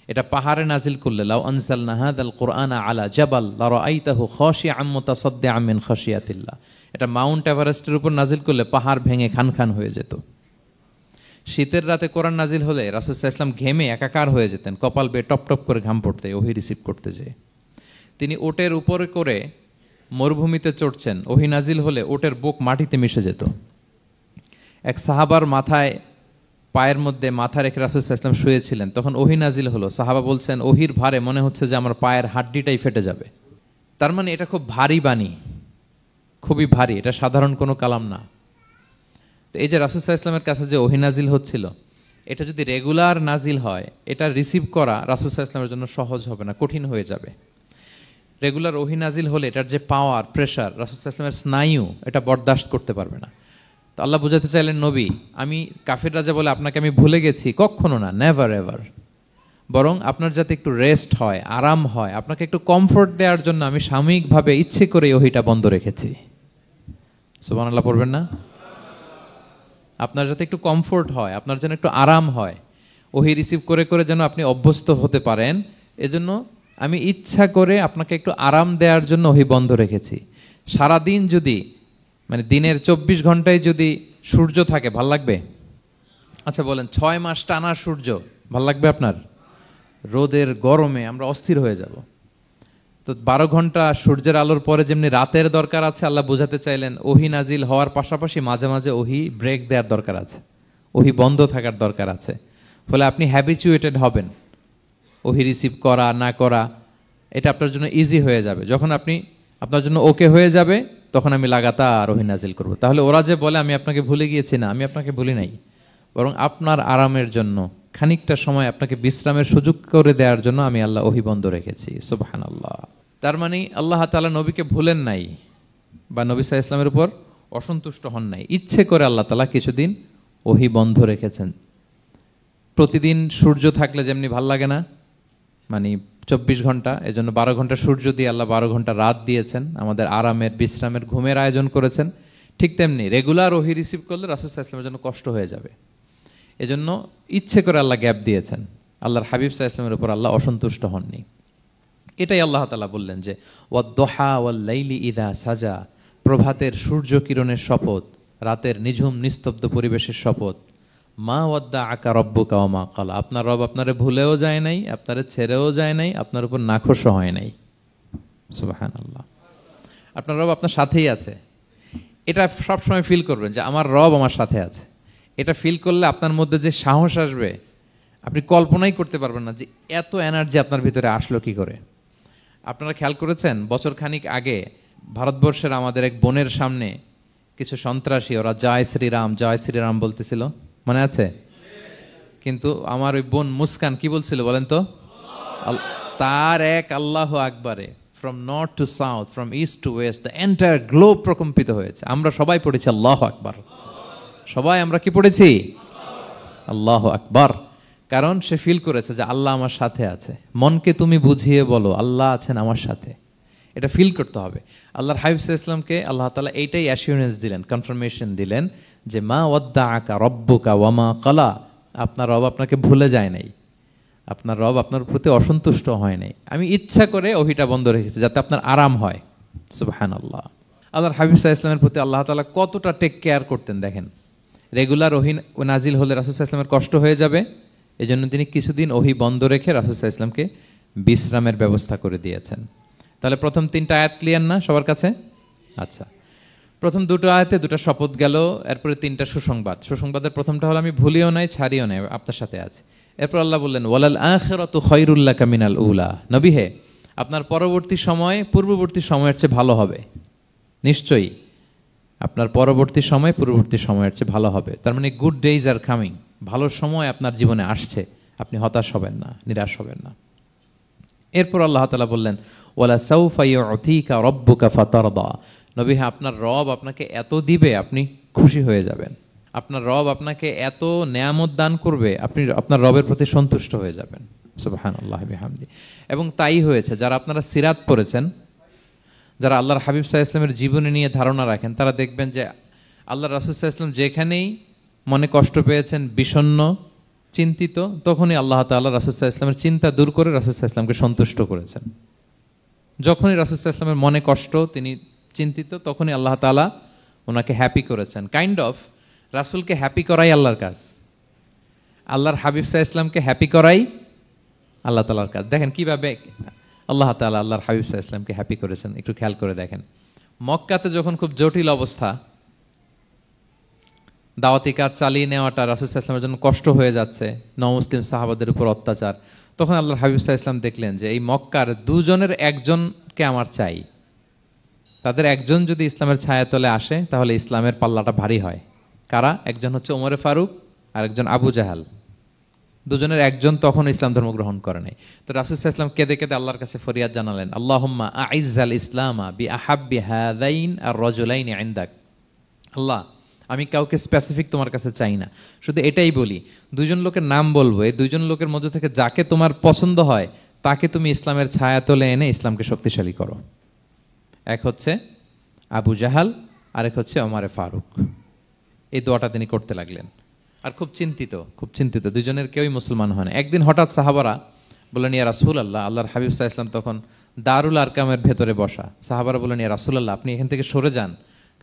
এটা পাহাড়ে নাজিল করলে, লাউ আনজালনা হাযাল কুরআনা আলা জাবাল লারাআইতাহু খাশিআম মুতাসাদ্দিআম মিন খাশিয়াতিল্লাহ, এটা মাউন্ট এভারেস্টের উপর নাজিল করলে পাহাড় ভেঙে খান খান হয়ে যেত। শীতের রাতে কোরআন নাজিল হলে রাসূল সাল্লাল্লাহু আলাইহি ওয়াসাল্লাম ঘেমে একাকার হয়ে যেতেন, কপাল বেয়ে টপ টপ করে ঘাম পড়তে ওহী রিসিভ করতে যেয়ে। তিনি ওটের উপরে করে মরুভূমিতে চড়ছেন, ওহী নাজিল হলে ওটের বুক মাটিতে মিশে যেত। এক সাহাবার মাথায় পায়ের মধ্যে মাথা রেখে রাসূল সাল্লাল্লাহু আলাইহি ওয়াসাল্লাম শুয়েছিলেন, তখন ওহী নাজিল হলো। সাহাবা বলছেন ওহীর ভারে মনে হচ্ছে যে আমার পায়ের হাড্ডিটাই ফেটে যাবে। তার মানে এটা খুব ভারী বাণী, খুবই ভারী, এটা সাধারণ কোনো কালাম না। তো এই যে রাসূল সাল্লাল্লাহু আলাইহি ওয়াসাল্লামের কাছে যে ওহী নাজিল হচ্ছিল, এটা যদি রেগুলার নাজিল হয়, এটা রিসিভ করা রাসূল সাল্লাল্লাহু আলাইহি ওয়াসাল্লামের জন্য সহজ হবে না, কঠিন হয়ে যাবে। রেগুলার ওহী নাজিল হলে এটার যে পাওয়ার, প্রেশার, রাসূল সাল্লাল্লাহু আলাইহি ওয়াসাল্লামের স্নায়ু এটা বরদাস্ত করতে পারবে না। তো আল্লাহ বোঝাতে চাইলেন, নবী, আমি কাফির রাজা বলে আপনাকে আমি ভুলে গেছি, কখনো না, নেভার এভার। বরং আপনার যাতে একটু রেস্ট হয়, আরাম হয়, আপনাকে একটু কমফোর্ট দেওয়ার জন্য আমি সাময়িকভাবে ইচ্ছে করে ওহীটা বন্ধ রেখেছি। সুবহানাল্লাহ পড়বেন না? আপনার যাতে একটু কমফোর্ট হয়, আপনার যেন একটু আরাম হয়, ওহী রিসিভ করে করে যেন আপনি অভ্যস্ত হতে পারেন, এজন্য আমি ইচ্ছা করে আপনাকে একটু আরাম দেওয়ার জন্য ওহী বন্ধ রেখেছি। সারাদিন যদি, মানে দিনের 24 ঘন্টায় যদি সূর্য থাকে, ভাল লাগবে? আচ্ছা বলেন, 6 মাস টানা সূর্য ভাল লাগবে আপনার? রোদের গরমে আমরা অস্থির হয়ে যাব। তো 12 ঘন্টা সূর্যের আলোর পরে যেমনি রাতের দরকার আছে, আল্লাহ বোঝাতে চাইলেন ওহী নাজিল হওয়ার পাশাপাশি মাঝে মাঝে ওহী ব্রেক দেওয়ার দরকার আছে, ওহী বন্ধ থাকার দরকার আছে। ফলে আপনি হ্যাবিচুয়েটেড হবেন, ওহী রিসিভ করা না করা এটা আপনার জন্য ইজি হয়ে যাবে। যখন আপনি আপনার জন্য ওকে হয়ে যাবে, তখন আমি লাগাতার ওহী নাজিল করব। তাহলে ওরা যে বলে আমি আপনাকে ভুলে গিয়েছি, না, আমি আপনাকে ভুলি নাই, বরং আপনার আরামের জন্য খানিকটা সময় আপনাকে বিশ্রামের সুযোগ করে দেওয়ার জন্য আমি আল্লাহ ওহী বন্ধ রেখেছি। সুবহানাল্লাহ। তার মানে আল্লাহ তাআলা নবীকে ভুলেন নাই বা নবী সাল্লাল্লাহু আলাইহি ওয়াসাল্লামের উপর অসন্তুষ্ট হন নাই, ইচ্ছে করে আল্লাহ তাআলা কিছুদিন ওহী বন্ধ রেখেছেন। প্রতিদিন সূর্য থাকলে যেমনি ভাল লাগে না, মানে 24 ঘন্টা, এজন্য 12 ঘন্টা সূর্য দিয়ে আল্লাহ 12 ঘন্টা রাত দিয়েছেন, আমাদের আরামের, বিশ্রামের, ঘুমের আয়োজন করেছেন। ঠিক তেমনি রেগুলার ওহী রিসিভ করলে রাসূল সাল্লাল্লাহু আলাইহি ওয়াসাল্লামের জন্য কষ্ট হয়ে যাবে, এজন্য ইচ্ছে করে আল্লাহ গ্যাপ দিয়েছেন। আল্লাহর হাবিব সাল্লাল্লাহু আলাইহি ওয়াসাল্লামের উপর আল্লাহ অসন্তুষ্ট হননি। এটাই আল্লাহ তাআলা বললেন যে ওয়াদ-দুহা ওয়াল-লাইলি ইযা সাজা, প্রভাতের সূর্য কিরণের শপথ, রাতের নিঝুম নিস্তব্ধ পরিবেশের শপথ। মা ওয়াদ্দাআকা রাব্বুকা ওয়া মা ক্বালা, আপনার রব আপনারে ভুলেও যায় নাই, আপনারে ছেড়েও যায় নাই, আপনার উপর নাখোশও হয় নাই। সুবহানাল্লাহ। আপনার রব আপনার সাথেই আছে, এটা সবসময় ফিল করবেন যে আমার রব আমার সাথে আছে। এটা ফিল করলে আপনার মধ্যে যে সাহস আসবে, আপনি কল্পনাই করতে পারবেন না যে এত এনার্জি আপনার ভিতরে আসলো কি করে। আপনারা খেয়াল করেছেন, বছর খানিক আগে ভারতবর্ষের আমাদের এক বোনের সামনে কিছু সন্ত্রাসী, ওরা জয় শ্রীরাম জয় শ্রীরাম বলতেছিল, মনে আছে? কিন্তু আমার ওই বোন মুস্কান কি বলছিল বলেন তো? তার এক আল্লাহু আকবারে from north to south, from east to west, the entire globe প্রকম্পিত হয়েছে। আমরা সবাই পড়েছি আল্লাহু আকবার, সবাই আমরা কি পড়েছি? আল্লাহু আকবার। কারণ সে ফিল করেছে যে আল্লাহ আমার সাথে আছে। মনকে তুমি বুঝিয়ে বলো আল্লাহ আছেন আমার সাথে, এটা ফিল করতে হবে। আল্লাহর হাবিব সাল্লাল্লাহু আলাইহি ওয়াসাল্লামকে আল্লাহ তাআলা এইটাই অ্যাসিওরেন্স দিলেন, কনফার্মেশন দিলেন যে মা ওয়াদ্দাআকা রাব্বুকা ওয়া মা ক্বালা, আপনার রব আপনাকে ভুলে যায় নাই, আপনার রব আপনার প্রতি অসন্তুষ্ট হয় নাই। আমি ইচ্ছা করে ওহীটা বন্ধ রেখেছি যাতে আপনার আরাম হয়। সুবহানাল্লাহ। আল্লাহর হাবিব সাল্লাল্লাহু আলাইহি ওয়াসাল্লামের প্রতি আল্লাহ তাআলা কতটা টেক কেয়ার করতেন দেখেন। রেগুলার ওহী নাজিল হলে রাসূল সাল্লাল্লাহু আলাইহি ওয়াসাল্লামের কষ্ট হয়ে যাবে, এজন্য তিনি কিছুদিন ওহী বন্ধ রেখে রাসূল সাল্লাল্লাহু আলাইহি ওয়াসাল্লামকে বিশ্রামের ব্যবস্থা করে দিয়েছেন। তাহলে প্রথম 3টা আয়াত ক্লিয়ার না সবার কাছে? আচ্ছা, প্রথম 2টো আয়াতে 2টা শপথ গেল, এরপরে 3টা সুসংবাদ। সুসংবাদের প্রথমটা হলো আমি ভুলিও নাই, ছাড়িও নাই, আপনার সাথে আছে। এরপর আল্লাহ বললেন ওয়ালাল আখিরাতু খায়রুল লাকা মিনাল উলা, নবী হে, আপনার পরবর্তী সময় পূর্ববর্তী সময়ের চেয়ে ভালো হবে। নিশ্চয়ই আপনার পরবর্তী সময় পূর্ববর্তী সময়ের চেয়ে ভালো হবে। তার মানে গুড ডেইজ আর কামিং, ভালো সময় আপনার জীবনে আসছে, আপনি হতাশ হবেন না, নিরাশ হবেন না। এরপর আল্লাহ তাআলা বললেন ওয়ালা সাউফা ইউতিকা রাব্বুকা ফাতারদা, নবী হ্যাঁ, আপনার রব আপনাকে এত দিবে আপনি খুশি হয়ে যাবেন, আপনার রব আপনাকে এত নেয়ামত দান করবে আপনি আপনার রবের প্রতি সন্তুষ্ট হয়ে যাবেন। সুবহানাল্লাহি বিহামদি। এবং তাই হয়েছে। যারা আপনারা সিরাত পড়েছেন, যারা আল্লাহর হাবিব সাল্লাল্লাহু আলাইহি ওয়াসাল্লামের জীবনী নিয়ে ধারণা রাখেন, তারা দেখবেন যে আল্লাহর রাসূল সাল্লাল্লাহু আলাইহি ওয়াসাল্লাম যেখানেই মনে কষ্ট পেয়েছেন, বিষণ্ণ, চিন্তিত, তখনই আল্লাহ তাআলা রাসূল সাল্লাল্লাহু আলাইহি ওয়াসাল্লামের চিন্তা দূর করে রাসূল সাল্লাল্লাহু আলাইহি ওয়াসাল্লামকে সন্তুষ্ট করেছেন। যখনই রাসূল সাল্লাল্লাহু আলাইহি ওয়াসাল্লামের মনে কষ্ট, তিনি চিন্তিত, তখনই আল্লাহ তাআলা ওনাকে হ্যাপি করেছেন। কাইন্ড অফ রাসূলকে হ্যাপি করাই আল্লাহর কাজ, আল্লাহর হাবিব সাল্লাল্লাহু আলাইহি ওয়াসাল্লামকে হ্যাপি করাই আল্লাহ তাআলার কাজ। দেখেন কিভাবে আল্লাহ তাআলা আল্লাহর হাবিব সাল্লাল্লাহু আলাইহি ওয়াসাল্লামকে হ্যাপি করেছেন, একটু খেয়াল করে দেখেন। মক্কাতে যখন খুব জটিল অবস্থা, দাওয়াতি কাজ চালিয়ে নেওয়াটা রাসূল সাল্লাল্লাহু আলাইহি ওয়াসাল্লামের জন্য কষ্ট হয়ে যাচ্ছে, নমুসলিম সাহাবাদের উপর অত্যাচার, তখন আল্লাহর হাবিব সাল্লাল্লাহু আলাইহি ওয়াসাল্লাম দেখলেন যে এই মক্কার দুজনের একজনকে আমার চাই। তাদের একজন যদি ইসলামের ছায়াতলে আসে তাহলে ইসলামের পাল্লাটা ভারী হয়। কারা? একজন হচ্ছে ওমরে ফারুক আর একজন আবু জাহাল। দুজনের একজন তখন ইসলাম ধর্ম গ্রহণ করে নাই। তো রাসূল সাল্লাল্লাহু আলাইহি ওয়াসাল্লাম কেঁদে কেঁদে আল্লাহর কাছে ফরিয়াদ জানালেন, আল্লাহুম্মা আইজ্জাল ইসলামা বিআহাব্বি হাযাইন আর-রাজুলাইনি ইনদাক। আল্লাহ, আমি কাউকে স্পেসিফিক তোমার কাছে চাই না, শুধু এটাই বলি, দুইজন লোকের নাম বলবো, এই দুইজন লোকের মধ্যে থেকে যাকে তোমার পছন্দ হয় তাকে তুমি ইসলামের ছায়াতলে এনে ইসলামকে শক্তিশালী করো। এক হচ্ছে আবু জাহাল, আরেক হচ্ছে ওমরে ফারুক। এই দোয়াটা তিনি করতে লাগলেন, আর খুব চিন্তিত, দুজনের কেউই মুসলমান হয় না। একদিন হঠাৎ সাহাবারা বললেন, ইয়া রাসূলুল্লাহ, আল্লাহর হাবিব সাল্লাল্লাহু আলাইহি ওয়াসাল্লাম তখন দারুল আরকামের ভেতরে বসা। সাহাবারা বললেন, ইয়া রাসূলুল্লাহ, আপনি এখান থেকে সরে যান,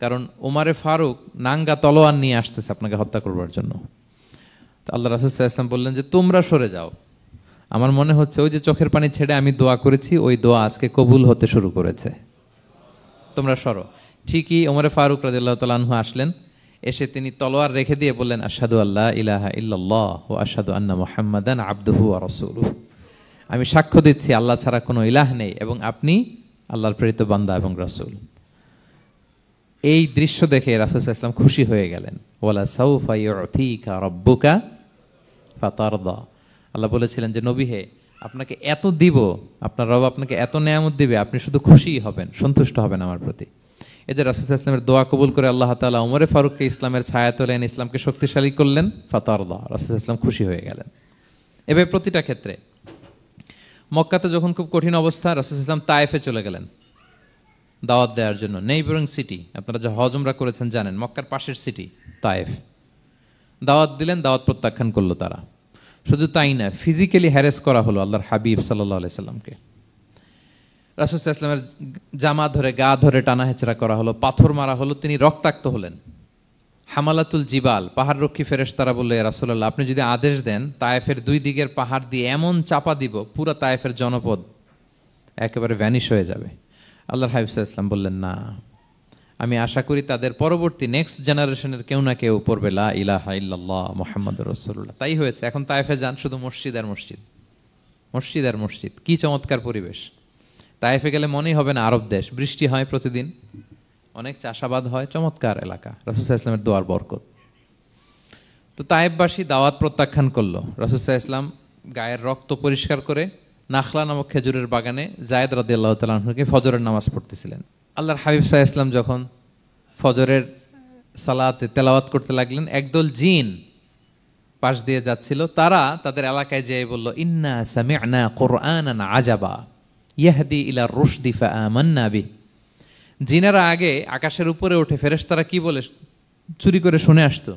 কারণ ওমরে ফারুক নাঙ্গা তলোয়ার নিয়ে আসতেছে আপনাকে হত্যা করবার জন্য। তো আল্লাহ রাসূল সাল্লাল্লাহু আলাইহি ওয়াসাল্লাম বললেন যে তোমরা সরে যাও, আমার মনে হচ্ছে ওই যে চোখের পানি ছেড়ে আমি দোয়া করেছি, ওই দোয়া আজকে কবুল হতে শুরু করেছে, তোমরা সরো। ঠিকই ওমরে ফারুক রাদিয়াল্লাহু তাআলা আনহু আসলেন, এসে তিনি তলোয়ার রেখে দিয়ে বললেন, আশহাদু আল্লা ইলাহা ইল্লাল্লাহ ওয়া আশহাদু আন্না মুহাম্মাদান আবদুহু ওয়া রাসূলুহু। আমি সাক্ষ্য দিচ্ছি আল্লাহ ছাড়া কোনো ইলাহ নেই এবং আপনি আল্লাহর প্রেরিত বান্দা এবং রাসূল। এই দৃশ্য দেখে রাসূল সাল্লাল্লাহু আলাইহি ওয়াসাল্লাম খুশি হয়ে গেলেন। ওয়ালা সাউফা ইউতিকা রাব্বুকা ফাতারদা। আল্লাহ বলেছিলেন যে নবী হে, আপনাকে এত দিব, আপনার রব আপনাকে এত নেয়ামত দিবে, আপনি শুধু খুশিই হবেন, সন্তুষ্ট হবেন আমার প্রতি। এদের রাসূল সাল্লাল্লাহু আলাইহি ওয়াসাল্লামের দোয়া কবুল করে আল্লাহ তাআলা ওমরে ফারুককে ইসলামের ছায়াতলে এনে ইসলামকে শক্তিশালী করলেন। ফাতারদা, রাসূল সাল্লাল্লাহু আলাইহি ওয়াসাল্লাম খুশি হয়ে গেলেন। এভাবে প্রতিটা ক্ষেত্রে। মক্কাতে যখন খুব কঠিন অবস্থা, রাসূল সাল্লাল্লাহু আলাইহি ওয়াসাল্লাম তায়েফে চলে গেলেন দাওয়াত দেওয়ার জন্য। নেইবারিং সিটি, আপনারা যে হজ উমরা করেছেন জানেন, মক্কার পাশের সিটি তায়েফ। দাওয়াত দিলেন, দাওয়াত প্রত্যাখ্যান করলো তারা। শুধু তাই না, ফিজিক্যালি হ্যারেস করা হলো আল্লাহর হাবিব সাল্লাল্লাহু আলাইহি সাল্লামকে। রাসূল সাল্লাল্লাহু আলাইহি ওয়াসাল্লামের জামা ধরে, গা ধরে টানা হেচড়া করা হলো, পাথর মারা হলো, তিনি রক্তাক্ত হলেন। হামালাতুল জিবাল, পাহাড় রক্ষী ফেরেশতারা বলল, ইয়া রাসূলুল্লাহ, আপনি যদি আদেশ দেন তায়েফের দুই দিকের পাহাড় দিয়ে এমন চাপা দিব, পুরো তায়েফের জনপদ একেবারে ভ্যানিশ হয়ে যাবে। আল্লাহর হাবিব সাল্লাল্লাহু আলাইহি ওয়াসাল্লাম বললেন, না, আমি আশা করি তাদের পরবর্তী নেক্সট জেনারেশনের কেউ না কেউ পড়বে লা ইলাহা ইল্লাল্লাহ মুহাম্মাদুর রাসূলুল্লাহ। তাই হয়েছে। এখন তায়েফে যান, শুধু মসজিদ আর মসজিদ, মসজিদ আর মসজিদ। কি চমৎকার পরিবেশ! তায়েফে গেলে মনেই হবে না আরব দেশ। বৃষ্টি হয় প্রতিদিন, অনেক চাষাবাদ হয়, চমৎকার এলাকা। রাসূল সাল্লাল্লাহু আলাইহি ওয়াসাল্লামের দোয়ার বরকত। তো তায়েফবাসী দাওয়াত প্রত্যাখ্যান করলো। রাসূল সাল্লাল্লাহু আলাইহি ওয়াসাল্লাম গায়ের রক্ত পরিষ্কার করে নাখলা নামক খেজুরের বাগানে যায়েদ রাদিয়াল্লাহু তাআলা আনহুকে ফজরের নামাজ পড়তেছিলেন। আল্লাহর হাবিব সাল্লাল্লাহু আলাইহি ওয়াসাল্লাম যখন ফজরের সালাতে তেলাওয়াত করতে লাগলেন, একদল জিন পাশ দিয়ে যাচ্ছিল। তারা তাদের এলাকায় যেয়ে বলল, ইন্না সামি'না কুরআনান আজাবা ইয়াহদি ইলা রুশদি ফাআমান্না বিহি। জিনেরা আগে আকাশের উপরে উঠে ফেরেশতারা কি বলে চুরি করে শুনে আসতো।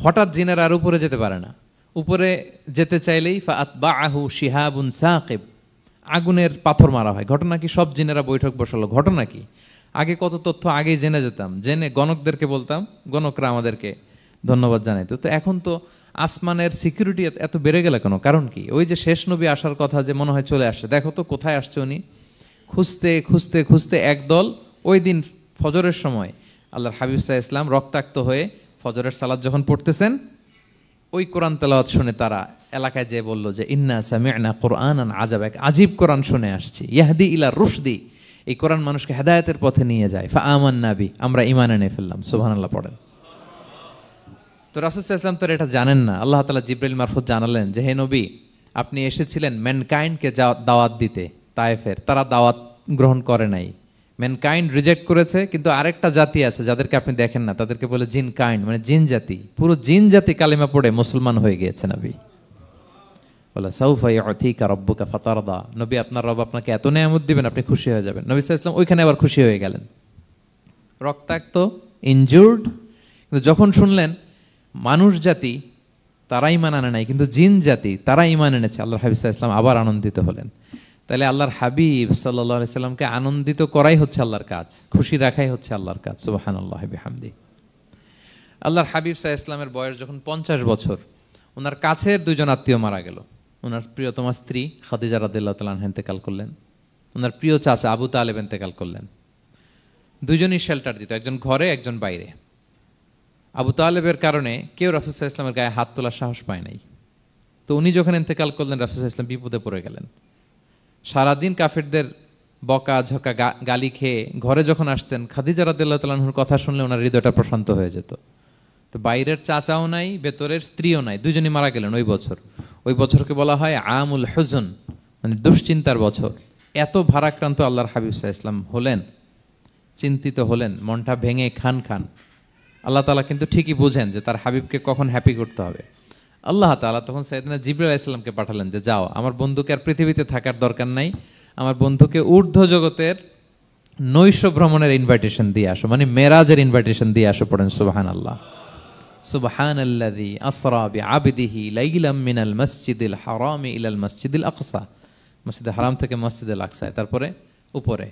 হঠাৎ জিনেরা আর উপরে যেতে পারে না, উপরে যেতে চাইলেই ফাআতবাআহু শিহাবুন সাকিব, আগুনের পাথর মারা হয়। ঘটনা কি? সব জিনেরা বৈঠক বসালো। ঘটনা কি? আগে কত তথ্য আগেই জেনে যেতাম, জেনে গণকদেরকে বলতাম, গণকরা আমাদেরকে ধন্যবাদ জানাইতো। তো এখন তো আসমানের সিকিউরিটি এত বেড়ে গেল কেন? কারণ কি? ওই যে শেষ নবী আসার কথা যে মনে হয় চলে আসছে, দেখো তো কোথায় আসছে উনি। খুঁজতে খুঁজতে খুঁজতে একদল ওই দিন ফজরের সময় আল্লাহর হাবিব সাল্লাল্লাহু আলাইহি ওয়াসাল্লাম রক্তাক্ত হয়ে ফজরের সালাত যখন পড়তেছেন, ওই কোরআন তেলাওয়াত শুনে তারা এলাকায় যেয়ে বলল যে ইন্না সামি'না কুরআনান আজাবা, এক আজীব কোরআন শুনে আসছি, ইয়াহদি ইলা রুশদি, এই কোরআন মানুষকে হেদায়েতের পথে নিয়ে যায়। ফাআমান্না বিহি, আমরা ঈমান এনে ফেললাম। সুবহানাল্লাহ পড়েন। তো রাসূল সাল্লাল্লাহু আলাইহি ওয়াসাল্লাম তো এটা জানেন না। আল্লাহ তাআলা জিবরাইল মারফত জানালেন যে হে নবী, আপনি এসেছিলেন ম্যানকাইন্ডকে দাওয়াত দিতে তায়েফের, তারা দাওয়াত গ্রহণ করে নাই, ম্যানকাইন্ড রিজেক্ট করেছে। কিন্তু আরেকটা জাতি আছে যাদেরকে আপনি দেখেন না, তাদেরকে বলে জিন কাইন্ড, মানে জিন জাতি। পুরো জিন জাতি কালিমা পড়ে মুসলমান হয়ে গিয়েছে নবী। বলে সাউফা ইউতিকা রাব্বুকা ফাতারদা, নবী আপনার রব আপনাকে এত নেয়ামত দিবেন আপনি খুশি হয়ে যাবেন। নবী সাল্লাল্লাহু আলাইহি ওয়াসাল্লাম ওইখানে আবার খুশি হয়ে গেলেন, রক্তাক্ত, ইনজুর্ড। কিন্তু যখন শুনলেন মানুষ জাতি তারা ঈমান আনে নাই, কিন্তু জিন জাতি তারা ঈমান এনেছে। আল্লাহর হাবিব সাল্লাল্লাহু আলাইহি ওয়াসাল্লাম আবার আনন্দিত হলেন। তাহলে আল্লাহর হাবিব সাল্লাল্লাহু আলাইহি সাল্লামকে আনন্দিত করাই হচ্ছে আল্লাহর কাজ, খুশি রাখাই হচ্ছে আল্লাহর কাজ। সুবহানাল্লাহি বিহামদি। আল্লাহর হাবিব সাল্লাল্লাহু আলাইহি ওয়াসাল্লামের বয়স যখন 50 বছর, ওনার কাছের দুজন আত্মীয় মারা গেল। ওনার প্রিয়তমা স্ত্রী খাদিজা রাদিয়াল্লাহু তাআলা আনহা ইন্তেকাল করলেন, ওনার প্রিয় চাচা আবু তালেব ইন্তেকাল করলেন। দুজনই শেল্টার দিত, একজন ঘরে একজন বাইরে। আবু তালেবের কারণে কেউ রাসূল সাল্লাল্লাহু আলাইহি ওয়াসাল্লামের গায়ে হাত তোলার সাহস পায় নাই। তো উনি যখন ইন্তেকাল করলেন, রাসূল সাল্লাল্লাহু আলাইহি ওয়াসাল্লাম বিপদে পড়ে গেলেন। সারাদিন কাফেরদের বকা ঝকা গালি খেয়ে ঘরে যখন আসতেন, খাদিজা রাদিয়াল্লাহু তাআলা আনহার কথা শুনলে ওনার হৃদয়টা প্রশান্ত হয়ে যেত। তো বাইরের চাচাও নাই, ভেতরের স্ত্রীও নাই, দুজনই মারা গেলেন ওই বছর। ওই বছরকে বলা হয় আমুল হুজন, মানে দুশ্চিন্তার বছর। এত ভারাক্রান্ত আল্লাহর হাবিব সাল্লাল্লাহু আলাইহি ওয়াসাল্লাম হলেন, চিন্তিত হলেন, মনটা ভেঙে খান খান। আল্লাহ তাআলা কিন্তু ঠিকই বুঝেন যে তার হাবিবকে কখন হ্যাপি করতে হবে। আল্লাহ তাআলা তখন সাইয়েদনা জিবরাইল আলাইহিস সালামকে পাঠালেন যে যাও, আমার বন্ধুকে আর পৃথিবীতে থাকার দরকার নাই, আমার বন্ধুকে ঊর্ধ্ব জগতের নৈশ ভ্রমণের ইনভাইটেশন দিয়ে আসো, মানে মেরাজের ইনভাইটেশন দিয়ে আসো। পড়েন সুবহানাল্লাহ। সুবহানাল্লাযী আসরা বিআবদিহি লাইলাম মিনাল মাসজিদিল হারামি ইলাল মাসজিদিল আকসা, মসজিদুল হারাম থেকে মসজিদুল আকসা, তারপরে উপরে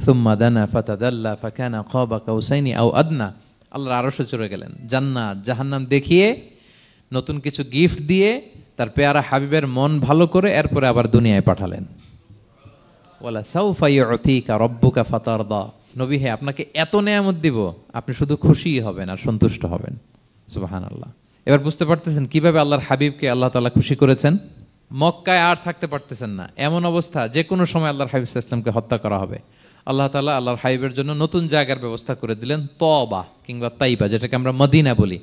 সুম্মা দানা ফাতাদাল্লা ফাকানা কাবা কাউসাইনি আও আদনা। আল্লাহর আরশে চড়ে গেলেন, জান্নাত জাহান্নাম দেখিয়ে, নতুন কিছু গিফট দিয়ে, তার পেয়ারা হাবিবের মন ভালো করে এরপরে আবার দুনিয়ায় পাঠালেন। ওয়ালা সাউফা ইউতিকা রাব্বুকা ফাতারদা। নবী হে, আপনাকে এত নেয়ামত দিব, আপনি শুধু খুশি হবেন আর সন্তুষ্ট হবেন। সুবহানাল্লাহ। এবার বুঝতে পারতেছেন কিভাবে আল্লাহর হাবিবকে আল্লাহ তাআলা খুশি করেছেন। মক্কায় আর থাকতে পারতেছেন না, এমন অবস্থা যে কোনো সময় আল্লাহর হাবিব সাল্লাল্লাহু আলাইহি ওয়াসাল্লামকে হত্যা করা হবে। আল্লাহ তাআলা আল্লাহর হাবিবের জন্য নতুন জায়গার ব্যবস্থা করে দিলেন, তওবা কিংবা তাইবা, যেটাকে আমরা মদিনা বলি।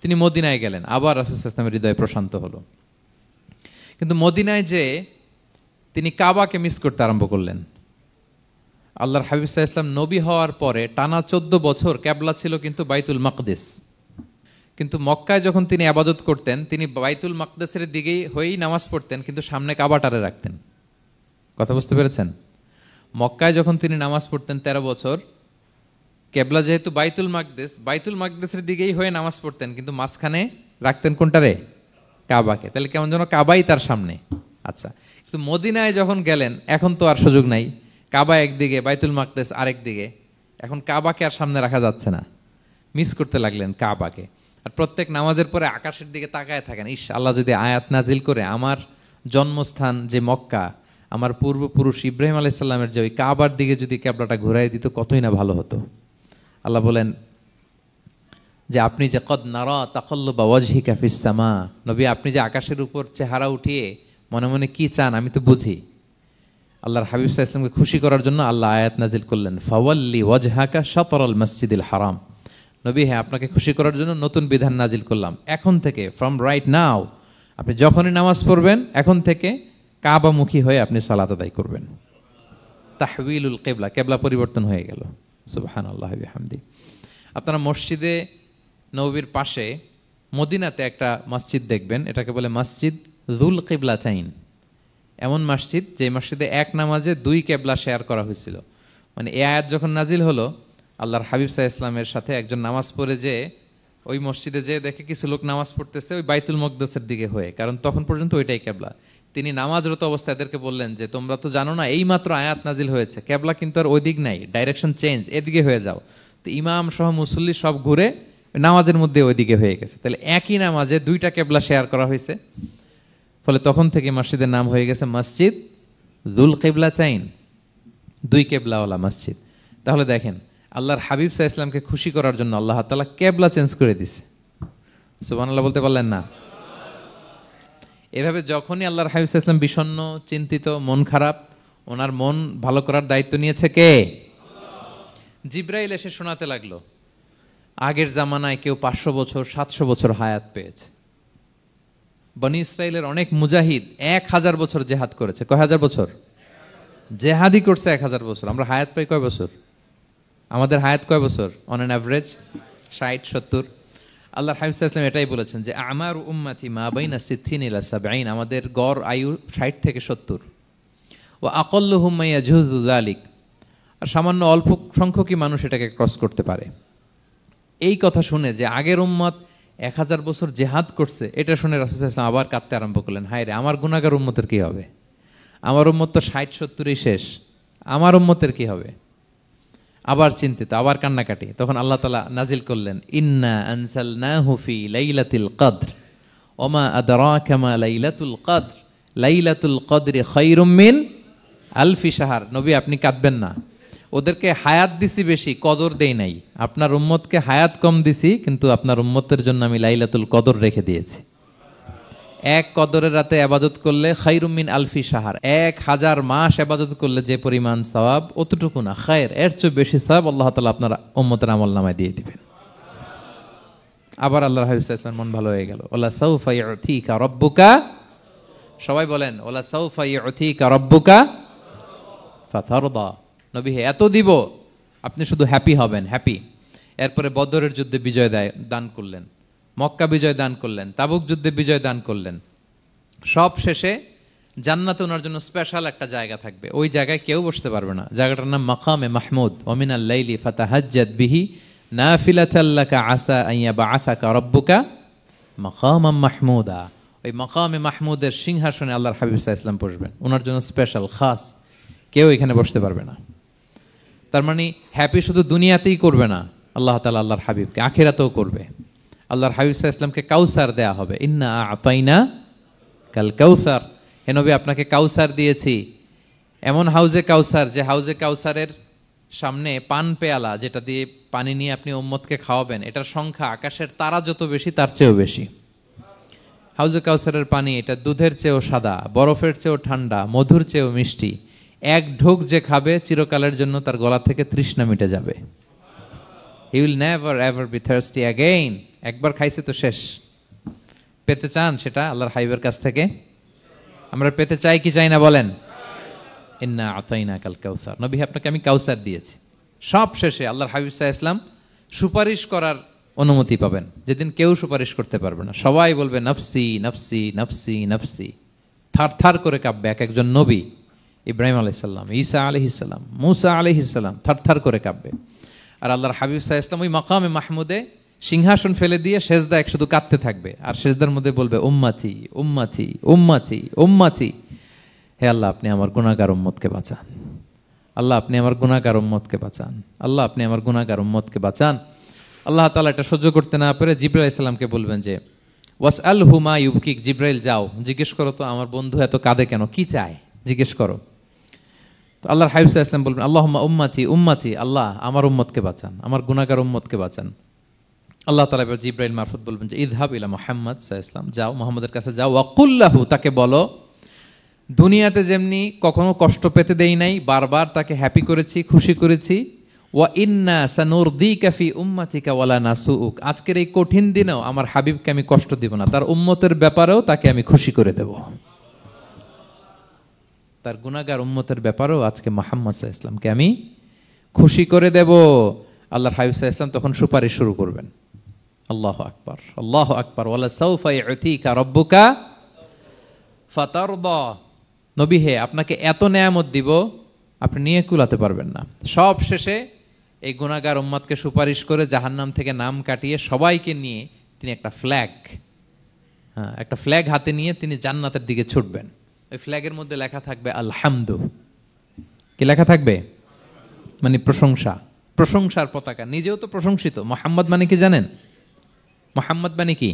তিনি মদিনায় গেলেন, আবার রাসূল সাল্লাল্লাহু আলাইহি ওয়াসাল্লামের হৃদয় প্রশান্ত হলো। কিন্তু মদিনায় যে তিনি কাবাকে মিস করতে আরম্ভ করলেন। আল্লাহর হাবিব সাল্লাল্লাহু আলাইহি ওয়াসাল্লাম নবী হওয়ার পরে টানা 14 বছর কিবলা ছিল কিন্তু বাইতুল মাকদিস। কিন্তু মক্কায় যখন তিনি ইবাদত করতেন, তিনি বাইতুল মাকদিসের দিকেই হয়েই নামাজ পড়তেন, কিন্তু সামনে কাবাটারে রাখতেন। কথা বুঝতে পেরেছেন? মক্কায় যখন তিনি নামাজ পড়তেন 13 বছর, কিবলা যেহেতু বাইতুল মাকদিস, বাইতুল মাকদিসের দিকেই হয়ে নামাজ পড়তেন, কিন্তু মাঝখানে রাখতেন কোনটারে? কাবাকে। তাহলে কেমন যেন কাবাই তার সামনে। আচ্ছা, কিন্তু মদিনায় যখন গেলেন, এখন তো আর সুযোগ নাই, কাবা একদিকে, বাইতুল মাকদিস আরেক দিকে, এখন কাবাকে আর সামনে রাখা যাচ্ছে না। মিস করতে লাগলেন কাবাকে। আর প্রত্যেক নামাজের পরে আকাশের দিকে তাকায় থাকেন, ইস আল্লাহ যদি আয়াত নাজিল করে আমার জন্মস্থান যে মক্কা, আমার পূর্বপুরুষ ইব্রাহিম আলাইহিস সালামের যে ওই কাবার দিকে যদি কিবলাটা ঘুরাই দিত, কতই না ভালো হতো। আল্লাহ বলেন যে আপনি যে কদ নারা তাকাল্লুবা ওয়াজহিকা ফিস সামা, নবী আপনি যে আকাশের উপর চেহারা উঠিয়ে মনে মনে কি চান আমি তো বুঝি। আল্লাহর হাবিব সাল্লাল্লাহু আলাইহি ওয়াসাল্লামকে খুশি করার জন্য আল্লাহ আয়াত নাজিল করলেন, ফাওয়াল্লি ওয়াজহাকা শাতরাল মাসজিদিল হারাম। নবী হ্যাঁ, আপনাকে খুশি করার জন্য নতুন বিধান নাজিল করলাম। এখন থেকে, ফ্রম রাইট নাও, আপনি যখনই নামাজ পড়বেন এখন থেকে কাবামুখী হয়ে আপনি সালাত আদায় করবেন। তাহউইলুল কিবলা, কিবলা পরিবর্তন হয়ে গেল। সুবহানাল্লাহি ওয়া বিহামদি। আপনারা মসজিদে নববীর পাশে মদিনাতে একটা মসজিদ দেখবেন, এটাকে বলে মসজিদ যুল কিবলাতাইন। এমন মসজিদ যে মসজিদে এক নামাজে 2 কিবলা শেয়ার করা হয়েছিল। মানে এই আয়াত যখন নাজিল হলো, আল্লাহর হাবিব সাল্লাল্লাহু আলাইহি ওয়াসাল্লামের সাথে একজন নামাজ পড়ে যে ওই মসজিদে যে দেখে কিছু লোক নামাজ পড়তেছে ওই বাইতুল মাকদিসের দিকে হয়ে, কারণ তখন পর্যন্ত ওইটাই কিবলা। তিনি নামাজরত অবস্থায় এদেরকে বললেন যে তোমরা তো জানো না এইমাত্র আয়াত নাজিল হয়েছে, কিবলা কিন্তু আর ওই দিক নাই, ডাইরেকশন চেঞ্জ, এদিকে হয়ে যাও। তো ইমাম সহ মুসল্লি সব ঘুরে নামাজের মধ্যে ওইদিকে হয়ে গেছে। তাহলে একই নামাজে 2টা কিবলা শেয়ার করা হয়েছে, ফলে তখন থেকে মসজিদের নাম হয়ে গেছে মসজিদ যুল কিবলাতাইন, 2 কিবলাওয়ালা মসজিদ। তাহলে দেখেন, আল্লাহর হাবিব সাল্লাল্লাহু আলাইহি ওয়াসাল্লামকে খুশি করার জন্য আল্লাহ তাআলা কিবলা চেঞ্জ করে দিয়েছে। সুবহানাল্লাহ বলতে পারলেন না? এভাবে যখনই আল্লাহর হাবিব সাল্লাল্লাহু আলাইহি ওয়াসাল্লাম বিষণ্ণ, চিন্তিত, মন খারাপ, ওনার মন ভালো করার দায়িত্ব নিয়েছে কে? জিবরাইল এসে শোনাতে লাগলো, আগের জামানায় কেউ 500 বছর 700 বছর হায়াত পেয়েছে। বনি ইসরাইলের অনেক মুজাহিদ 1000 বছর জেহাদ করেছে। কয় হাজার বছর? জেহাদি করছে 1000 বছর। আমরা হায়াত পাই কয় বছর? আমাদের হায়াত কয় বছর অন অ্যান অ্যাভারেজ? 60-70। আল্লাহর হাবিব সাল্লাল্লাহু আলাইহি ওয়াসাল্লাম এটাই বলেছেন যে আমার উম্মতি মা বাইনা 60 ইলা 70, আমাদের গড় আয়ু 60 থেকে 70। ওয়া আকাল্লুহুম মা ইয়াজুজু যালিক, আর সামান্য অল্প সংখ্যকই মানুষ এটাকে ক্রস করতে পারে। এই কথা শুনে যে আগের উম্মত 1000 বছর জেহাদ করছে, এটা শুনে রাসূল সাল্লাল্লাহু আলাইহি ওয়াসাল্লাম আবার কাঁদতে আরম্ভ করলেন, হায় রে আমার গুনাহগার উম্মতের কি হবে, আমার উম্মত তো 60-70 শেষ, আমার উম্মতের কি হবে। আবার চিন্তিত, আবার কান্নাকাটি। তখন আল্লাহ তাআলা নাজিল করলেন, ইন্না আনজালনাহু ফি লাইলাতিল কদর ওমা আদরাকা মা লাইলাতুল কদর লাইলাতুল কদরি খায়রুম মিন আলফি শাহর। নবী আপনি কাঁদবেন না, ওদেরকে হায়াত দিছি বেশি, কদর দেই নাই। আপনার উম্মতকে হায়াত কম দিছি, কিন্তু আপনার উম্মতের জন্য আমি লাইলাতুল কদর রেখে দিয়েছি। এক কদরের রাতে ইবাদত করলে খায়রুম মিন আলফি শাহর, 1000 মাস ইবাদত করলে যে পরিমাণ সওয়াব, অতটুকু না, খায়ের এর চেয়ে বেশি সওয়াব আল্লাহ তাআলা আপনার উম্মতের আমলনামায় দিয়ে দিবেন। আবার আল্লাহর হাবিব সাল্লাল্লাহু আলাইহি ওয়াসাল্লাম মন ভালো হয়ে গেল। ওয়ালা সাউফা ইউতিকা রাব্বুকা, সবাই বলেন ওয়ালা সাউফা ইউতিকা রাব্বুকা ফাতারদা। নবী হে এত দিব, আপনি শুধু হ্যাপি হবেন, হ্যাপি। এরপরে বদরের যুদ্ধে বিজয় দান করলেন, মক্কা বিজয় দান করলেন, তাবুক যুদ্ধে বিজয় দান করলেন। সব শেষে জান্নাতে ওনার জন্য স্পেশাল একটা জায়গা থাকবে, ওই জায়গায় কেউ বসতে পারবে না। জায়গাটার নাম মাকামে মাহমুদ। ওয়া মিনাল লাইলি ফাতাহাজ্জাদ বিহি নাফিলাতাল লাকা আসা আন ইয়াবআসাকা রাব্বুকা মাকামাম মাহমুদা। ওই মাকামে মাহমুদের সিংহাসনে আল্লাহর হাবিব সাল্লাল্লাহু আলাইহি ওয়াসাল্লাম বসবেন, ওনার জন্য স্পেশাল, খাস, কেউ এখানে বসতে পারবে না। তার মানে হ্যাপি শুধু দুনিয়াতেই করবে না আল্লাহ তাআলা, আল্লাহর হাবিবকে আখিরাতেও করবে। আল্লাহর হাবিব সাল্লাল্লাহু আলাইহি ওয়াসাল্লামকে কাউসার দেয়া হবে, ইন্না আতাইনা কাল কাউসার। হে নবী আপনাকে কাউসার দিয়েছি, এমন হাউজে কাউসার, যে হাউজে কাউসারের সামনে পান পেয়ালা, যেটা দিয়ে পানি নিয়ে আপনি উম্মতকে খাওয়াবেন, এটার সংখ্যা আকাশের তারা যত বেশি তার চেয়েও বেশি। হাউজে কাউসারের পানি এটা দুধের চেয়েও সাদা, বরফের চেয়েও ঠান্ডা, মধুর চেয়েও মিষ্টি। এক ঢোক যে খাবে চিরকালের জন্য তার গলা থেকে তৃষ্ণা মিটে যাবে। He will never ever be thirsty again. একবার খাইছে তো শেষ। পেতে চান সেটা আল্লাহর হাবিবের কাছ থেকে? আমরা পেতে চাই কি চাই না বলেন? ইন্না আতাইনা কাল কাউসার। নবী আপনাকে আমি কাউসার দিয়েছি। সব শেষে আল্লাহর হাবিব সাল্লাল্লাহু আলাইহি ওয়াসাল্লাম সুপারিশ করার অনুমতি পাবেন, যেদিন কেউ সুপারিশ করতে পারবে না। সবাই বলবে নফসি নফসি নফসি নফসি, থার থার করে কাঁপবে। এক একজন নবী, ইব্রাহিম আলাইহিস সালাম, ঈসা আলাইহিস সালাম, মূসা আলাইহিস সালাম, থার থার করে কাঁপবে। আর আল্লাহর হাবিব সাল্লাল্লাহু আলাইহি ওয়াসাল্লাম ওই মাকামে মাহমুদে সিংহাসন ফেলে দিয়ে সেজদায় শুধু কাঁদতে থাকবে, আর সেজদার মধ্যে বলবে উম্মতি উম্মতি উম্মতি উম্মতি। হে আল্লাহ আপনি আমার গুনাহগার উম্মতকে বাঁচান, আল্লাহ আপনি আমার গুনাহগার উম্মতকে বাঁচান, আল্লাহ আপনি আমার গুনাহগার উম্মতকে বাঁচান। আল্লাহ তাআলা এটা সহ্য করতে না পেরে জিবরাইল আলাইহিস সালামকে বলবেন যে ওয়াসআলহু মা ইউবকিক, জিবরাইল যাও জিজ্ঞেস করো তো আমার বন্ধু এত কাঁদে কেন, কি চায় জিজ্ঞেস করো। তো আল্লাহর হাবিব সাল্লাল্লাহু আলাইহি ওয়াসাল্লাম বলবেন আল্লাহুম্মা উম্মতি উম্মতি, আল্লাহ আমার উম্মতকে বাঁচান, আমার গুনাহগার উম্মতকে বাঁচান। আল্লাহ তাআলা এবার জিবরাইল মারফত বলবেন যে ইযহাব ইলা মুহাম্মদ সাল্লাল্লাহু আলাইহি ওয়াসাল্লাম, যাও মুহাম্মদের কাছে যাও, ওয়াকুল লাহু, তাকে বলো দুনিয়াতে যেমনি কখনো কষ্ট পেতে দেই নাই, বারবার তাকে হ্যাপি করেছি, খুশি করেছি। ওয়া ইন্না সানুরদিকা ফি উম্মাতিকা ওয়ালা নাসুউক, আজকের এই কঠিন দিনেও আমার হাবিবকে আমি কষ্ট দিব না, তার উম্মতের ব্যাপারেও তাকে আমি খুশি করে দেব। তার গুনাহগার উম্মতের ব্যাপারেও আজকে মুহাম্মদ সাল্লাল্লাহু আলাইহি ওয়াসাল্লামকে আমি খুশি করে দেব। আল্লাহর হাবিব সাল্লাল্লাহু আলাইহি ওয়াসাল্লাম তখন সুপারিশ শুরু করবেন। আল্লাহু আকবার, আল্লাহু আকবার। ওয়ালা সাউফা ইউতিকা রাব্বুকা ফাতারদা। নবী হে আপনাকে এত নেয়ামত দিব আপনি নিয়ে কুলাতে পারবেন না। সব শেষে এই গুনাহগার উম্মতকে সুপারিশ করে জাহান্নাম থেকে নাম কাটিয়ে সবাইকে নিয়ে তিনি একটা ফ্ল্যাগ হাতে নিয়ে তিনি জান্নাতের দিকে ছুটবেন। ওই ফ্ল্যাগের মধ্যে লেখা থাকবে আলহামদু। কি লেখা থাকবে? মানে প্রশংসা, প্রশংসার পতাকা। নিজেও তো প্রশংসিত। মুহাম্মদ মানে কি জানেন? মুহাম্মদ মানে কি?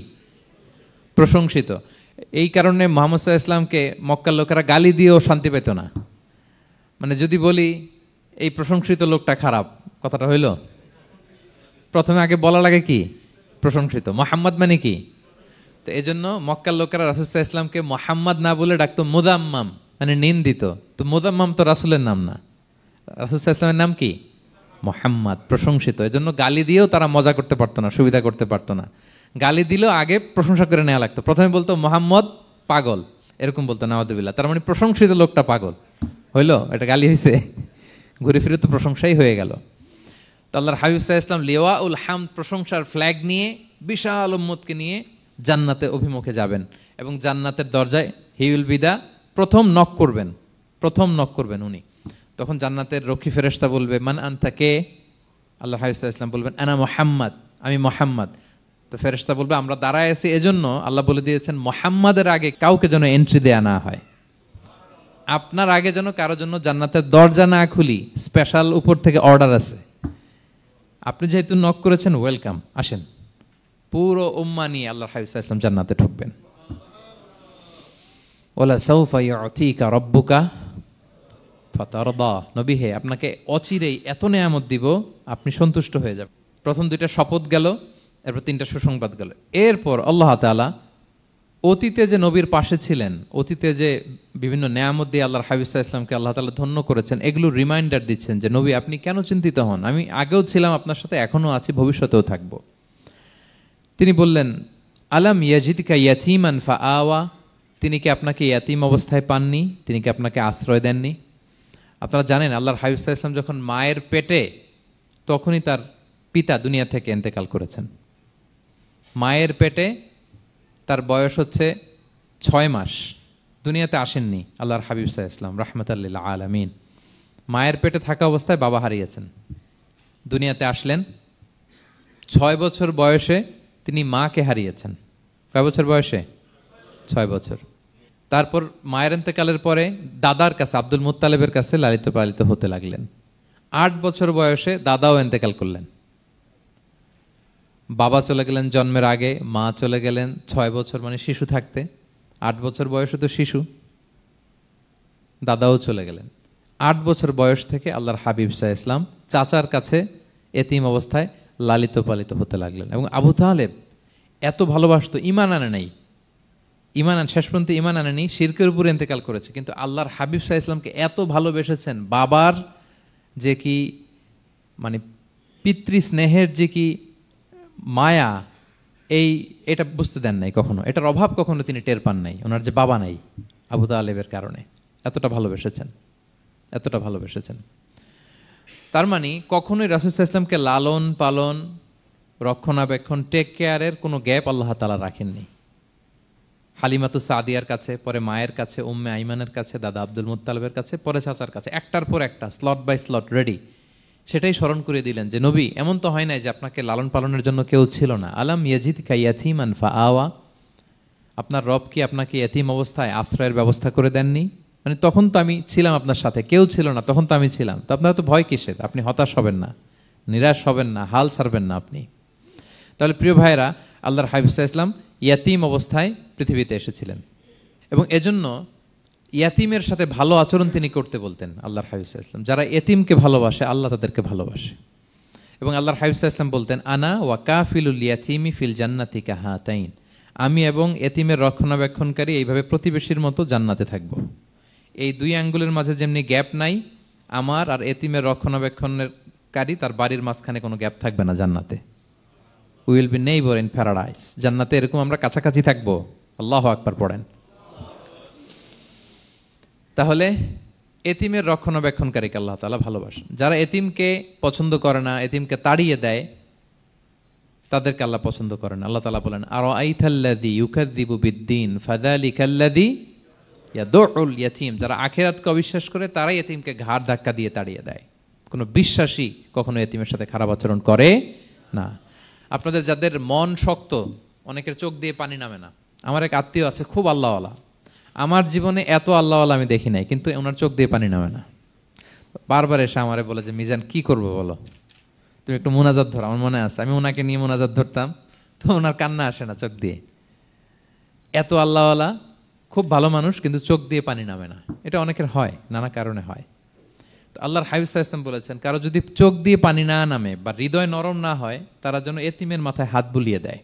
প্রশংসিত। এই কারণে মুহাম্মদ সাল্লাল্লাহু আলাইহি ওয়াসাল্লামকে মক্কার লোকেরা গালি দিয়েও শান্তি পেত না। মানে যদি বলি এই প্রশংসিত লোকটা খারাপ, কথাটা হইল? প্রথমে আগে বলা লাগে কি? প্রশংসিত। মুহাম্মদ মানে কি? তো এই জন্য মক্কার লোকেরা রাসূল সাল্লাল্লাহু আলাইহি ওয়াসাল্লামকে মুহাম্মদ না বলে ডাকতো মুদাম্মাম, মানে নিন্দিত। তো মুদাম্মাম তো রাসূলের নাম না, রাসূল সাল্লাল্লাহু আলাইহি ওয়াসাল্লামের নাম কি? মুহাম্মদ, প্রশংসিত। এই জন্য গালি দিয়েও তারা মজা করতে পারতো না, সুবিধা করতে পারতো না। গালি দিলেও আগে প্রশংসা করে নেওয়া লাগতো। প্রথমে বলতো মুহাম্মদ পাগল, এরকম বলতো নাউযুবিল্লাহ। তার মানে প্রশংসিত লোকটা পাগল হইলো, এটা গালি হয়েছে? ঘুরে ফিরে তো প্রশংসাই হয়ে গেল। তো আল্লাহর হাবিব সাল্লাল্লাহু আলাইহি ওয়াসাল্লাম লিওয়াউল হামদ, প্রশংসার ফ্ল্যাগ নিয়ে বিশাল উম্মতকে নিয়ে জান্নাতে অভিমুখে যাবেন এবং জান্নাতের দরজায় হি উইল বি দা প্রথম নক করবেন উনি। তখন জান্নাতের রক্ষী ফেরেশতা বলবে মান আনতা, কে? আল্লাহর হাবিব সাল্লাল্লাহু আলাইহি ওয়াসাল্লাম বলবেন আনা মুহাম্মদ, আমি মুহাম্মদ। তো ফেরেশতা বলবে আমরা দাঁড়ায় আছি এজন্য আল্লাহ বলে দিয়েছেন মুহাম্মাদের আগে কাউকে যেন এন্ট্রি দেয়া না হয়, আপনার আগে যেন কারোর জন্য জান্নাতের দরজা না খুলি, স্পেশাল উপর থেকে অর্ডার আছে। আপনি যেহেতু নক করেছেন, ওয়েলকাম, আসেন। পুরো উম্মাহ নিয়ে আল্লাহর হাবিব সাল্লাল্লাহু আলাইহি ওয়াসাল্লাম জান্নাতে ঢুকবেন। ওয়ালা সাউফা ইউতিকা রাব্বুকা ফাতারদা, নবী হে আপনাকে অচিরেই এত নেয়ামত দিব আপনি সন্তুষ্ট হয়ে যাবেন। প্রথম দুইটা শপথ গেল, এরপর তিনটা সুসংবাদ গেল। এরপর আল্লাহ তাআলা অতীতে যে নবীর পাশে ছিলেন, অতীতে যে বিভিন্ন নেয়ামত দিয়ে আল্লাহর হাবিব সাল্লাল্লাহু আলাইহি ওয়াসাল্লামকে আল্লাহ তাআলা ধন্য করেছেন, এগুলো রিমাইন্ডার দিচ্ছেন যে নবী আপনি কেন চিন্তিত হন, আমি আগেও ছিলাম আপনার সাথে, এখনো আছি, ভবিষ্যতেও থাকবো। তিনি বললেন আলাম ইয়াজিদকা ইয়াতীমান ফাআওয়া, তিনি কি আপনাকে ইয়াতীম অবস্থায় পাননি, তিনি কি আপনাকে আশ্রয় দেননি? আপনারা জানেন আল্লাহর হাবিব সাল্লাল্লাহু আলাইহি ওয়াসাল্লাম যখন মায়ের পেটে, তখনই তার পিতা দুনিয়া থেকে ইন্তেকাল করেছেন। মায়ের পেটে তার বয়স হচ্ছে 6 মাস, দুনিয়াতে আসেননি আল্লাহর হাবিব সাল্লাল্লাহু আলাইহি ওয়াসাল্লাম রাহমাতাল লিল আলামিন। মায়ের পেটে থাকা অবস্থায় বাবা হারিয়েছেন, দুনিয়াতে আসলেন 6 বছর বয়সে তিনি মাকে হারিয়েছেন। কয় বছর বয়সে? 6 বছর। তারপর মায়ের ইন্তেকালের পরে দাদার কাছে, আব্দুল মুত্তালিবের কাছে লালিত পালিত হতে লাগলেন। 8 বছর বয়সে দাদাও ইন্তেকাল করলেন। বাবা চলে গেলেন জন্মের আগে, মা চলে গেলেন 6 বছর মানে শিশু থাকতে। 8 বছর বয়সে তো শিশু, দাদাও চলে গেলেন। 8 বছর বয়স থেকে আল্লাহর হাবিব সাল্লাল্লাহু আলাইহি ওয়াসাল্লাম চাচার কাছে এতিম অবস্থায় লালিত পালিত হতে লাগলেন। এবং আবু তালেব এত ভালোবাসতো, ইমান আনে নাই, শেষ পর্যন্ত ইমান আনেনি, শিরকের উপরে ইন্তেকাল করেছে, কিন্তু আল্লাহর হাবিব সাল্লাল্লাহু আলাইহি ওয়াসাল্লামকে এত ভালোবেসেছেন, বাবার যে কি মানে পিতৃ স্নেহের যে কি মায়া, এটা বুঝতে দেন নাই কখনো, এটার অভাব কখনো তিনি টের পান নাই। ওনার যে বাবা নাই, আবু তালেবের কারণে এতটা ভালোবেসেছেন, এতটা ভালোবেসেছেন। তার মানে কখনোই রাসূল সাল্লাল্লাহু আলাইহি ওয়াসাল্লামকে লালন পালন, রক্ষণাবেক্ষণ, টেক কেয়ারের কোনো গ্যাপ আল্লাহ তাআলা রাখেননি। হালিমাতু সাদিয়ার কাছে, পরে মায়ের কাছে, উম্মে আইমানের কাছে, দাদা আব্দুল মুত্তালিবের কাছে, পরে চাচার কাছে, একটার পর একটা স্লট বাই স্লট রেডি। সেটাই স্মরণ করে দিলেন যে নবী এমন তো হয় নাই যে আপনাকে লালন পালনের জন্য কেউ ছিল না। আলাম ইয়াজিদকা ইয়াতীমান ফাআওয়া, আপনার রব কি আপনাকে ইয়াতীম অবস্থায় আশ্রয়ের ব্যবস্থা করে দেননি? মানে তখন তো আমি ছিলাম আপনার সাথে, কেউ ছিল না, তখন তো আমি ছিলাম। তো আপনার তো ভয় কিসের? আপনি হতাশ হবেন না, নিরাশ হবেন না, হাল ছাড়বেন না আপনি। তাহলে প্রিয় ভাইরা, আল্লাহর হাবিব সাল্লাল্লাহু আলাইহি ওয়াসাল্লাম ইয়াতীম অবস্থায় পৃথিবীতে এসেছিলেন, এবং এজন্য ইয়াতীমের সাথে ভালো আচরণ তিনি করতে বলতেন আল্লাহর হাবিব সাল্লাল্লাহু আলাইহি ওয়াসাল্লাম। যারা এতিমকে ভালোবাসে আল্লাহ তাদেরকে ভালোবাসে। এবং আল্লাহর হাবিব সাল্লাল্লাহু আলাইহি ওয়াসাল্লাম বলতেন আনা ওয়া কাফিলুল ইয়াতীমি ফিল জান্নাতি কাহাতাইন, আমি এবং এতিমের রক্ষণাবেক্ষণকারী এইভাবে প্রতিবেশীর মতো জান্নাতে থাকব। এই দুই আঙ্গুলের মাঝে যেমনি গ্যাপ নাই, আমার আর এতিমের রক্ষণাবেক্ষণকারী তার বাড়ির মাঝখানে কোনো গ্যাপ থাকবে না জান্নাতে। We will be neighbour in paradise, জান্নাতে এরকম আমরা কাছাকাছি থাকবো। আল্লাহু আকবার পড়েন। তাহলে এতিমের রক্ষণাবেক্ষণকারীকে আল্লাহ তাআলা ভালোবাসেন। যারা এতিমকে পছন্দ করে না, এতিমকে তাড়িয়ে দেয়, তাদেরকে আল্লাহ পছন্দ করেন। আল্লাহ তাআলা বলেন আরাআইতাল্লাযী ইউকাযযিবু বিদ্দীন ফাযালিকাল্লাযী ইয়াদউল ইয়াতীম, যারা আখিরাতকে অবিশ্বাস করে তারাই এতিমকে ঘাড় ধাক্কা দিয়ে তাড়িয়ে দেয়। কোনো বিশ্বাসী কখনো এতিমের সাথে খারাপ আচরণ করে না। আপনাদের যাদের মন শক্ত, অনেকের চোখ দিয়ে পানি নামে না। আমার এক আত্মীয় আছে খুব আল্লাহওয়ালা, আমার জীবনে এত আল্লাহওয়ালা আমি দেখি নাই, কিন্তু ওনার চোখ দিয়ে পানি নামে না। বারবার এসে আমারে বলে যে মিজান কি করবো বলো, তুমি একটু মোনাজাত ধরো। আমার মনে আছে আমি ওনাকে নিয়ে মোনাজাত ধরতাম, তো ওনার কান্না আসে না চোখ দিয়ে। এত আল্লাহওয়ালা, খুব ভালো মানুষ, কিন্তু চোখ দিয়ে পানি নামে না। এটা অনেকের হয়, নানা কারণে হয়। তো আল্লাহর হাবিব সাল্লাল্লাহু আলাইহি ওয়াসাল্লাম বলেছেন কারো যদি চোখ দিয়ে পানি না নামে বা হৃদয় নরম না হয়, তারা যেন এতিমের মাথায় হাত বুলিয়ে দেয়।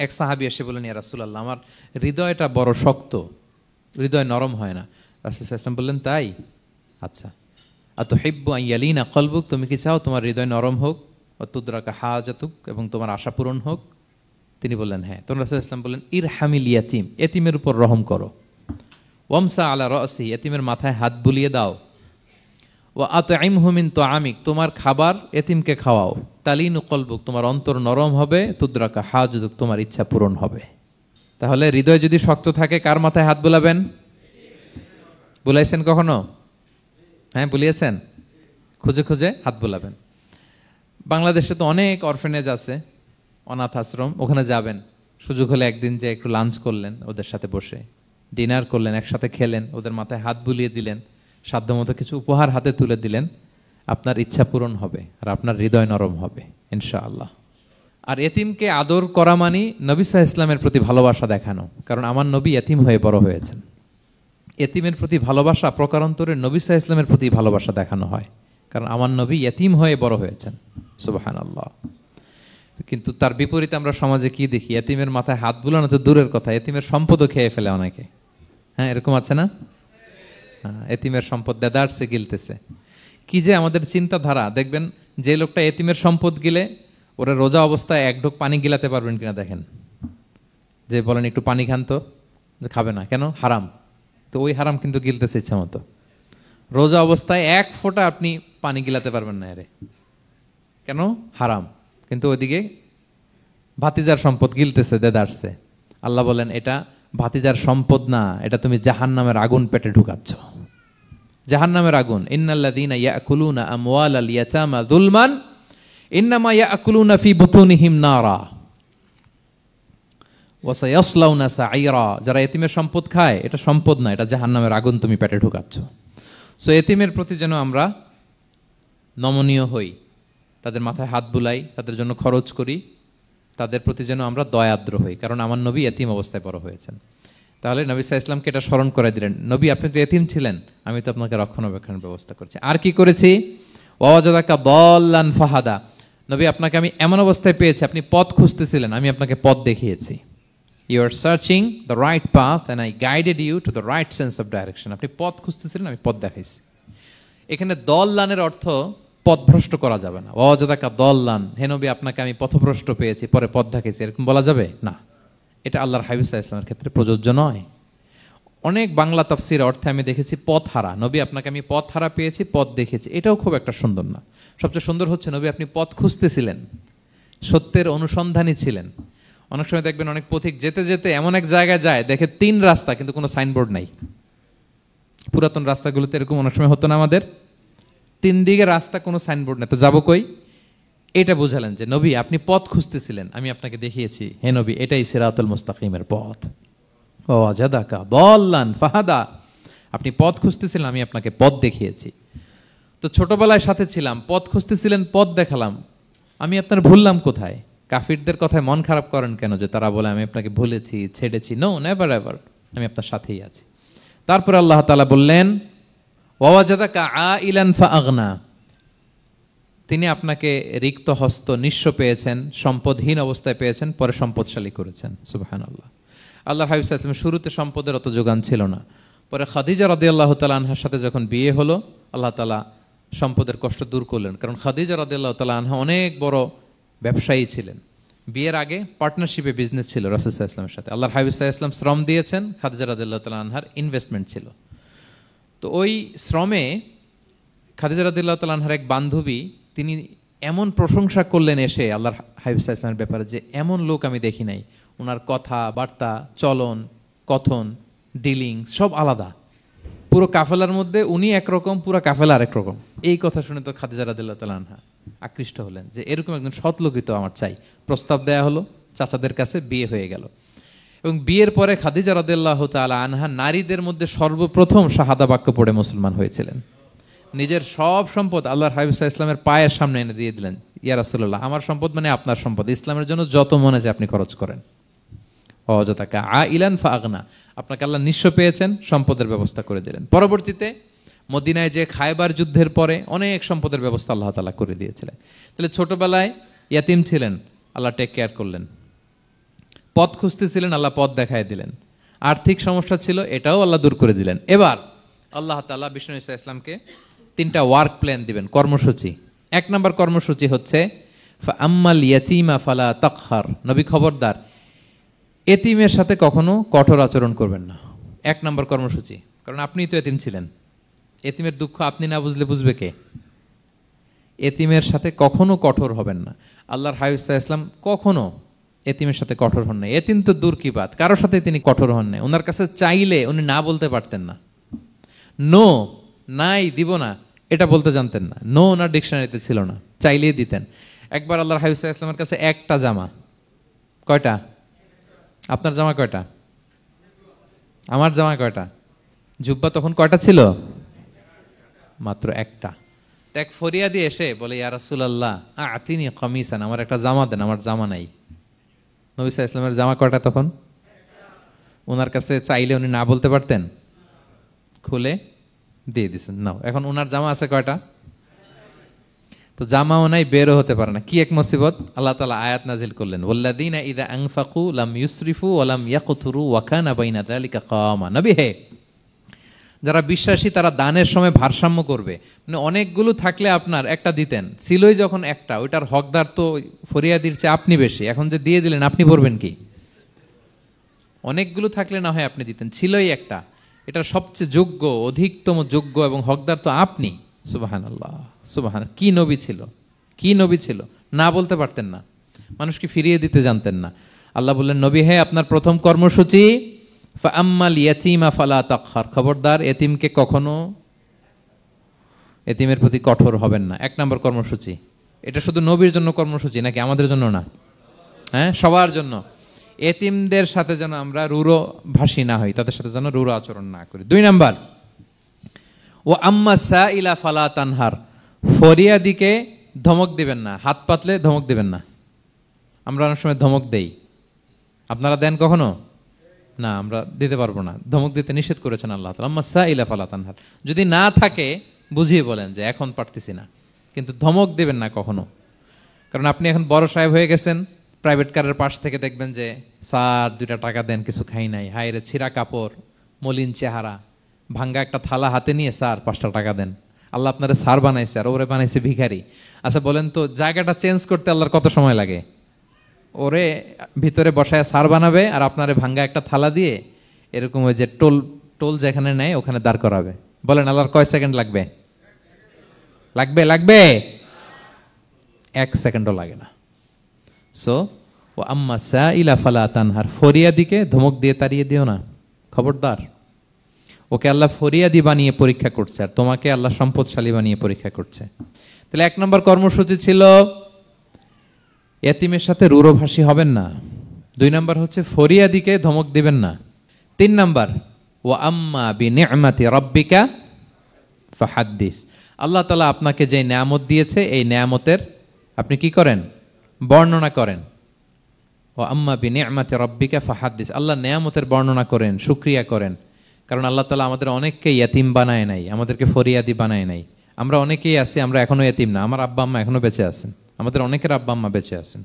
এক সাহাবী এসে বলেন ইয়া রাসূলুল্লাহ, আমার হৃদয়টা বড় শক্ত, হৃদয় নরম হয় না। রাসূল সাল্লাল্লাহু আলাইহি ওয়াসাল্লাম বললেন তাই, আচ্ছা আতুহিব্বু আন ইয়ালিনা কলবুক, তুমি কি চাও তোমার হৃদয় নরম হোক, ওয়া তুদরাকা হাজাতুক, এবং তোমার আশা পূরণ হোক? তিনি বললেন হ্যাঁ। তখন রাসূল সাল্লাল্লাহু আলাইহি ওয়াসাল্লাম বললেন ইরহামিল ইয়াতীম, এতিমের উপর রহম করো। ওয়ামসা আলা রাসি, এতিমের মাথায় হাত বুলিয়ে দাও। ওয়া আতইমহু মিন তুআমিক, তোমার খাবার এতিমকে খাওয়াও। তালিনু কলবুক, তোমার অন্তর নরম হবে। তুদরাকা হাজাতুক, তোমার ইচ্ছা পূরণ হবে। তাহলে হৃদয় যদি শক্ত থাকে, কার মাথায় হাত বুলাবেন? বুলাইছেন কখনো? হ্যাঁ বুলিয়েছেন? খুঁজে খুঁজে হাত বুলাবেন। বাংলাদেশে তো অনেক অরফেনেজ আছে, অনাথ আশ্রম, ওখানে যাবেন, সুযোগ হলে একদিন যে একটু লাঞ্চ করলেন ওদের সাথে বসে, ডিনার করলেন, একসাথে খেলেন, ওদের মাথায় হাত বুলিয়ে দিলেন, সাধ্যমতো কিছু উপহার হাতে তুলে দিলেন, আপনার ইচ্ছা পূরণ হবে আর আপনার হৃদয় নরম হবে ইনশাআল্লাহ। আর এতিমকে আদর করা মানে নবী সাল্লাল্লাহু আলাইহি ওয়াসাল্লামের প্রতি ভালোবাসা দেখানো, কারণ আমার নবী এতিম হয়ে বড় হয়েছেন। এতিমের প্রতি ভালোবাসা প্রকারান্তরে নবী সাল্লাল্লাহু আলাইহি ওয়াসাল্লামের প্রতি ভালোবাসা দেখানো হয়, কারণ আমার নবী এতিম হয়ে বড় হয়েছেন। সুবহানাল্লাহ। কিন্তু তার বিপরীতে আমরা সমাজে কি দেখি? এতিমের মাথায় হাত বুলানো তো দূরের কথা, এতিমের সম্পদও খেয়ে ফেলে অনেকে। হ্যাঁ, এরকম আছে না? এতিমের সম্পদ দেদারসে গিলতেছে। কি যে আমাদের চিন্তাধারা! দেখবেন যে লোকটা এতিমের সম্পদ গিলে, ওরা রোজা অবস্থায় এক ঢোক পানি গিলাতে পারবেন কিনা দেখেন। যে বলেন একটু পানি খান তো, যে খাবে না কেন, হারাম। তো ওই হারাম কিন্তু গিলতেছে ইচ্ছা মতো। রোজা অবস্থায় এক ফোঁটা আপনি পানি গিলাতে পারবেন না এরে, কেন? হারাম। কিন্তু ওইদিকে ভাতিজার সম্পদ গিলতেছে দেদারসে। আল্লাহ বলেন এটা ভাতিজার সম্পদ না, এটা তুমি জাহান্নামের আগুন পেটে ঢুকাচ্ছ। জাহান্নামের আগুন। ইন্নাল্লাযীনা ইয়াকুলুনা আমওয়ালাল ইয়াতামা যুলমান ইন্নামা ইয়াকুলুনা ফি বুতুনিহিম নারা ওয়া সায়াসলাউনা সাঈরা। যারা এতিমের সম্পদ খায়, এটা সম্পদ না, এটা জাহান্নামের আগুন তুমি পেটে ঢুকাচ্ছ। সো এতিমের প্রতি যেন আমরা নমনীয় হই, তাদের মাথায় হাত বুলাই, তাদের জন্য খরচ করি, তাদের প্রতি যেন আমরা দয়াদ্র হই, কারণ আমার নবী এতিম অবস্থায় বড় হয়েছেন। তাহলে নবী সাল্লাল্লাহু আলাইহি ওয়াসাল্লামকে এটা স্মরণ করে দিলেন, নবী আপনি তো এতিম ছিলেন, আমি তো আপনাকে রক্ষণাবেক্ষণের ব্যবস্থা করছি। আর কি করেছি? ওয়াজাদাকা দাল্লান ফাহাদা। নবী আপনাকে আমি এমন অবস্থায় পেয়েছি, আপনি পথ খুঁজতেছিলেন, আমি আপনাকে পথ দেখিয়েছি। You are searching the right path and I guided you to the right sense of direction. আপনি পথ খুঁজতেছিলেন, আমি পথ দেখাইছি। এখানে দল্লানের অর্থ পথভ্রষ্ট করা যাবে না। ওয়াজাদাকা দল্লান, হে নবী আপনাকে আমি পথভ্রষ্ট পেয়েছি, পরে পথ দেখাইছি, এরকম বলা যাবে না। এটা আল্লাহর হাবিব সাল্লাল্লাহু আলাইহি ওয়াসাল্লামের ক্ষেত্রে প্রযোজ্য নয়। অনেক বাংলা তাফসীর অর্থে আমি দেখেছি পথ হারা, নবী আপনাকে আমি পথ হারা পেয়েছি, পথ দেখেছি, এটাও খুব একটা সুন্দর না। সবচেয়ে সুন্দর হচ্ছে নবী আপনি পথ খুঁজতেছিলেন, সত্যের অনুসন্ধানী ছিলেন। অনেক সময় দেখবেন অনেক পথিক যেতে যেতে এমন এক জায়গায় যায়, দেখে 3 রাস্তা কিন্তু কোনো সাইনবোর্ড নাই। পুরাতন রাস্তাগুলোতে এরকম অনেক সময় হতো না আমাদের, 3 দিকে রাস্তা, কোনো সাইনবোর্ড নেই, তো যাবো কই? এটা বুঝালেন যে নবী আপনি পথ খুঁজতেছিলেন, আমি আপনাকে দেখিয়েছি, হে নবী এটাই সিরাতুল মুস্তাকিমের পথ। ওয়াজাদাকা দাল্লান ফাহাদা, আপনি পথ খুঁজতেছিলেন, আমি আপনাকে পথ দেখিয়েছি। তো ছোটবেলায় সাথে ছিলাম, পথ খুঁজতেছিলেন, পথ দেখালাম, আমি আপনার ভুললাম কোথায়? কাফিরদের কথায় মন খারাপ করেন কেন যে তারা বলে আমি আপনাকে ভুলেছি, ছেড়েছি? নো, নেভার এভার, আমি আপনার সাথেই আছি। তারপর আল্লাহ তাআলা বললেন ওয়াজাদাকা আইলান ফাআগনা, তিনি আপনাকে রিক্ত হস্ত, নিঃস্ব পেয়েছেন, সম্পদহীন অবস্থায় পেয়েছেন, পরে সম্পদশালী করেছেন। সুবহানাল্লাহ। আল্লাহর হাবিব সাল্লাল্লাহু আলাইহি ওয়াসাল্লাম শুরুতে সম্পদের অত যোগান ছিল না, পরে খাদিজা রাদিয়াল্লাহু তাআলা আনহার সাথে যখন বিয়ে হলো, আল্লাহ তাআলা সম্পদের কষ্ট দূর করলেন, কারণ খাদিজা রাদিয়াল্লাহু তাআলা আনহা অনেক বড় ব্যবসায়ী ছিলেন। বিয়ের আগে পার্টনারশিপে বিজনেস ছিল রাসূল সাল্লাল্লাহু আলাইহি ওয়াসাল্লামের সাথে। আল্লাহর হাবিব সাল্লাল্লাহু আলাইহি ওয়াসাল্লাম শ্রম দিয়েছেন, খাদিজা রাদিয়াল্লাহু তাআলা আনহার ইনভেস্টমেন্ট ছিল। তো ওই শ্রমে খাদিজা রাদিয়াল্লাহু তাআলা আনহার এক বান্ধবী, তিনি এমন প্রশংসা করলেন এসে আল্লাহর হাবিব সাল্লাল্লাহু আলাইহি ওয়াসাল্লামের ব্যাপারে যে এমন লোক আমি দেখি নাই, ওনার কথা বার্তা, চলন, কথন, ডিলিং সব আলাদা। পুরো কাফেলার মধ্যে উনি একরকম, পুরো কাফেলা আরেক রকম। এই কথা শুনে তো খাদিজা রাদিয়াল্লাহু তাআলা আনহা আকৃষ্ট হলেন যে এরকম একজন সৎ লোকই তো আমার চাই। প্রস্তাব দেয়া হলো, চাচাদের কাছে বিয়ে হয়ে গেল। এবং বিয়ের পরে খাদিজা রাদিয়াল্লাহু তাআলা আনহা নারীদের মধ্যে সর্বপ্রথম শাহাদা বাক্য পড়ে মুসলমান হয়েছিলেন। নিজের সব সম্পদ আল্লাহর হাবিব সাল্লাল্লাহু আলাইহি ওয়াসাল্লামের পায়ের সামনে এনে দিয়ে দিলেন, ইয়া রাসূলুল্লাহ আমার সম্পদ মানে আপনার সম্পদ, ইসলামের জন্য যত মনে চায় আপনি খরচ করেন। ওয়াজাদাকা আইলান ফাআগনা, আপনাকে আল্লাহ নিঃস্ব পেয়েছেন, সম্পদের ব্যবস্থা করে দিলেন। পরবর্তীতে মদিনায় যে খায়বার যুদ্ধের পরে অনেক সম্পদের ব্যবস্থা আল্লাহ তাআলা করে দিয়েছিলেন। তাহলে ছোটবেলায় ইয়াতিম ছিলেন, আল্লাহ টেক কেয়ার করলেন। পথ খুঁজতেছিলেন, আল্লাহ পথ দেখায় দিলেন। আর্থিক সমস্যা ছিল, এটাও আল্লাহ দূর করে দিলেন। এবার আল্লাহ তাআলা বিষ্ণু ঈসা ইসলামকে 3টা ওয়ার্ক প্ল্যান দিবেন, কর্মসূচি। 1 নম্বর কর্মসূচি হচ্ছে ফাআম্মাল ইয়াতীমা ফালা তাকহার, নবী খবরদার এতিমের সাথে কখনো কঠোর আচরণ করবেন না। 1 নম্বর কর্মসূচি, কারণ আপনিই তো এতিম ছিলেন। এতিমের দুঃখ আপনি না বুঝলে বুঝবে কে? এতিমের সাথে কখনো কঠোর হবেন না। আল্লাহর হাবিব সাল্লাল্লাহু আলাইহি ওয়াসাল্লাম কখনো এতিমের সাথে কঠোর হন নাই। এতিম তো দূর কি বাত, কারোর সাথে তিনি কঠোর হন নাই। ওনার কাছে চাইলে উনি না বলতে পারতেন না। নো, নাই, দিব না, এটা বলতে জানতেন না। নো ওনার ডিকশনারিতে ছিল না, চাইলেই দিতেন। একবার আল্লাহর হাবিব সাল্লাল্লাহু আলাইহি ওয়াসাল্লামের কাছে একটা জামা, কয়টা? আপনার জামা কয়টা? আমার জামা কয়টা? জুব্বা তখন কয়টা ছিল? মাত্র একটা। এক ফরিয়াদি এসে বলে, ইয়া রাসূলুল্লাহ আতিনি কামিসান, আমার একটা জামা দেন, আমার জামা নাই। নবী সাল্লাল্লাহু আলাইহি ওয়াসাল্লামের জামা কয়টা তখন? ওনার কাছে চাইলে উনি না বলতে পারতেন? খুলে দিয়ে দিছেন, নাও। এখন ওনার জামা আছে কয়টা? তো জামাও নাই, বেরও হতে পারে না। কি এক মুসিবত! আল্লাহ তাআলা আয়াত নাজিল করলেন, ওয়াল্লাযীনা ইযা আনফাকু লাম ইউসরিফু ওয়া লাম ইয়াকতুরু ওয়া কানা বাইনা যালিকা কাওয়ামা। নবী হে, যারা বিশ্বাসী তারা দানের সময় ভারসাম্য করবে। মানে অনেকগুলো থাকলে আপনার একটা দিতেন, ছিলই যখন একটা, ওইটার হকদার তো ফরিয়াদির চেয়ে আপনি বেশি। এখন যে দিয়ে দিলেন, আপনি পড়বেন কি? অনেকগুলো থাকলে না হয় আপনি দিতেন, ছিলই একটা, এটার সবচেয়ে যোগ্য, অধিকতম যোগ্য এবং হকদার তো আপনি। সুবহানাল্লাহ, সুবহান। কি নবী ছিল, কি নবী ছিল! না বলতে পারতেন না, মানুষকে ফিরিয়ে দিতে জানতেন না। আল্লাহ বললেন, নবী হে, আপনার প্রথম কর্মসূচি ফাআম্মাল ইয়াতীমা ফালা তাকহার, খবরদার এতিমকে কখনো, এতিমের প্রতি কঠোর হবেন না। এক নম্বর কর্মসূচি। এটা শুধু নবীর জন্য কর্মসূচি নাকি আমাদের জন্য না? হ্যাঁ, সবার জন্য। এতিমদের সাথে যেন আমরা রূঢ় ভাষী না হই, তাদের সাথে যেন রূঢ় আচরণ না করি। 2 নাম্বার, ও আম্মা সাইলা ফালা তানহার, ফরিয়াদিকে ধমক দিবেন না, হাত পাতলে ধমক দিবেন না। আমরা অনেক সময় ধমক দেই, আপনারা দেন কখনো? না, আমরা দিতে পারবো না, ধমক দিতে নিষেধ করেছেন আল্লাহ তাআলা। আম্মা সাইলা ফালা তানহার, যদি না থাকে বুঝিয়ে বলেন যে এখন পারতেছি না, কিন্তু ধমক দিবেন না কখনো। কারণ আপনি এখন বড় সাহেব হয়ে গেছেন, প্রাইভেট কারের পাশ থেকে দেখবেন যে স্যার 2টা টাকা দেন, কিছু খাই নাই, হায় রে ছিঁড়া কাপড়, মলিন চেহারা, ভাঙ্গা একটা থালা হাতে নিয়ে, স্যার 5টা টাকা দেন। আল্লাহ আপনারে স্যার বানাইছে আর ওরে বানাইছে ভিখারি। আচ্ছা বলেন তো, জায়গাটা চেঞ্জ করতে আল্লাহর কত সময় লাগে? ওরে ভিতরে বসায় স্যার বানাবে আর আপনারে ভাঙ্গা একটা থালা দিয়ে এরকম ওই যে টোল টোল যেখানে নেয় ওখানে দাঁড় করাবে। বলেন আল্লাহর কয় সেকেন্ড লাগবে? লাগবে? লাগবে? 1 সেকেন্ডও লাগে না। সো ও আম্মা সাইলা ফালা তানহার, ফরিয়াদিকে ধমক দিয়ে তাড়িয়ে দিও না, খবরদার। ওকে আল্লাহ ফরিয়াদি বানিয়ে পরীক্ষা করছে, আর তোমাকে আল্লাহ সম্পদশালী বানিয়ে পরীক্ষা করছে। তাহলে 1 নম্বর কর্মসূচি ছিল এতিমের সাথে রূঢ়ভাষী হবেন না। 2 নম্বর হচ্ছে ফরিয়াদিকে ধমক দিবেন না। 3 নম্বর, ও আম্মা বিনিআমাতি রাব্বিকা ফাহাদ্দিস, আল্লাহ তাআলা আপনাকে যে নেয়ামত দিয়েছে এই নেয়ামতের আপনি কি করেন? বর্ণনা করেন। ও আম্মা বিনিআমাতি রাব্বিকা ফাহাদ্দিস, আল্লাহ নেয়ামতের বর্ণনা করেন, শুকরিয়া করেন। কারণ আল্লাহ তাআলা আমাদের অনেককে ইয়তিম বানায় নাই, আমাদেরকে ফরিয়াদি বানায় নাই। আমরা অনেকেই আছি, আমরা এখনো ইয়তিম না, আমার আব্বা আম্মা এখনো বেঁচে আছেন, আমাদের অনেকের আব্বা আম্মা বেঁচে আছেন।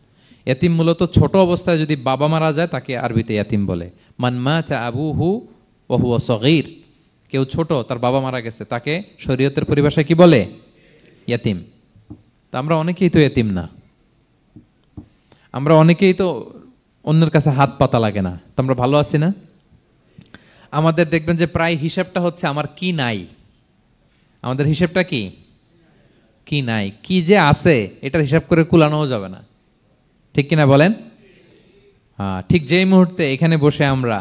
ইয়তিম মূলত ছোট অবস্থায় যদি বাবা মারা যায় তাকে আরবিতে ইয়তিম বলে। মান মাতা আবুহু ওয়া হুয়া সগীর, কেউ ছোট, তার বাবা মারা গেছে, তাকে শরীয়তের পরিভাষায় কি বলে? ইয়তিম। তা আমরা অনেকেই তো ইয়তিম না, আমরা অনেকেই তো অন্যের কাছে হাত পাতা লাগে না, তো আমরা ভালো আছি না? আমাদের দেখবেন যে প্রায় হিসাবটা হচ্ছে আমার কি নাই। আমাদের হিসাবটা কি? কি নাই। কি যে আছে এটার হিসাব করে কুলানোও যাবে না, ঠিক কিনা বলেন? হ্যাঁ, ঠিক যেই মুহূর্তে এখানে বসে আমরা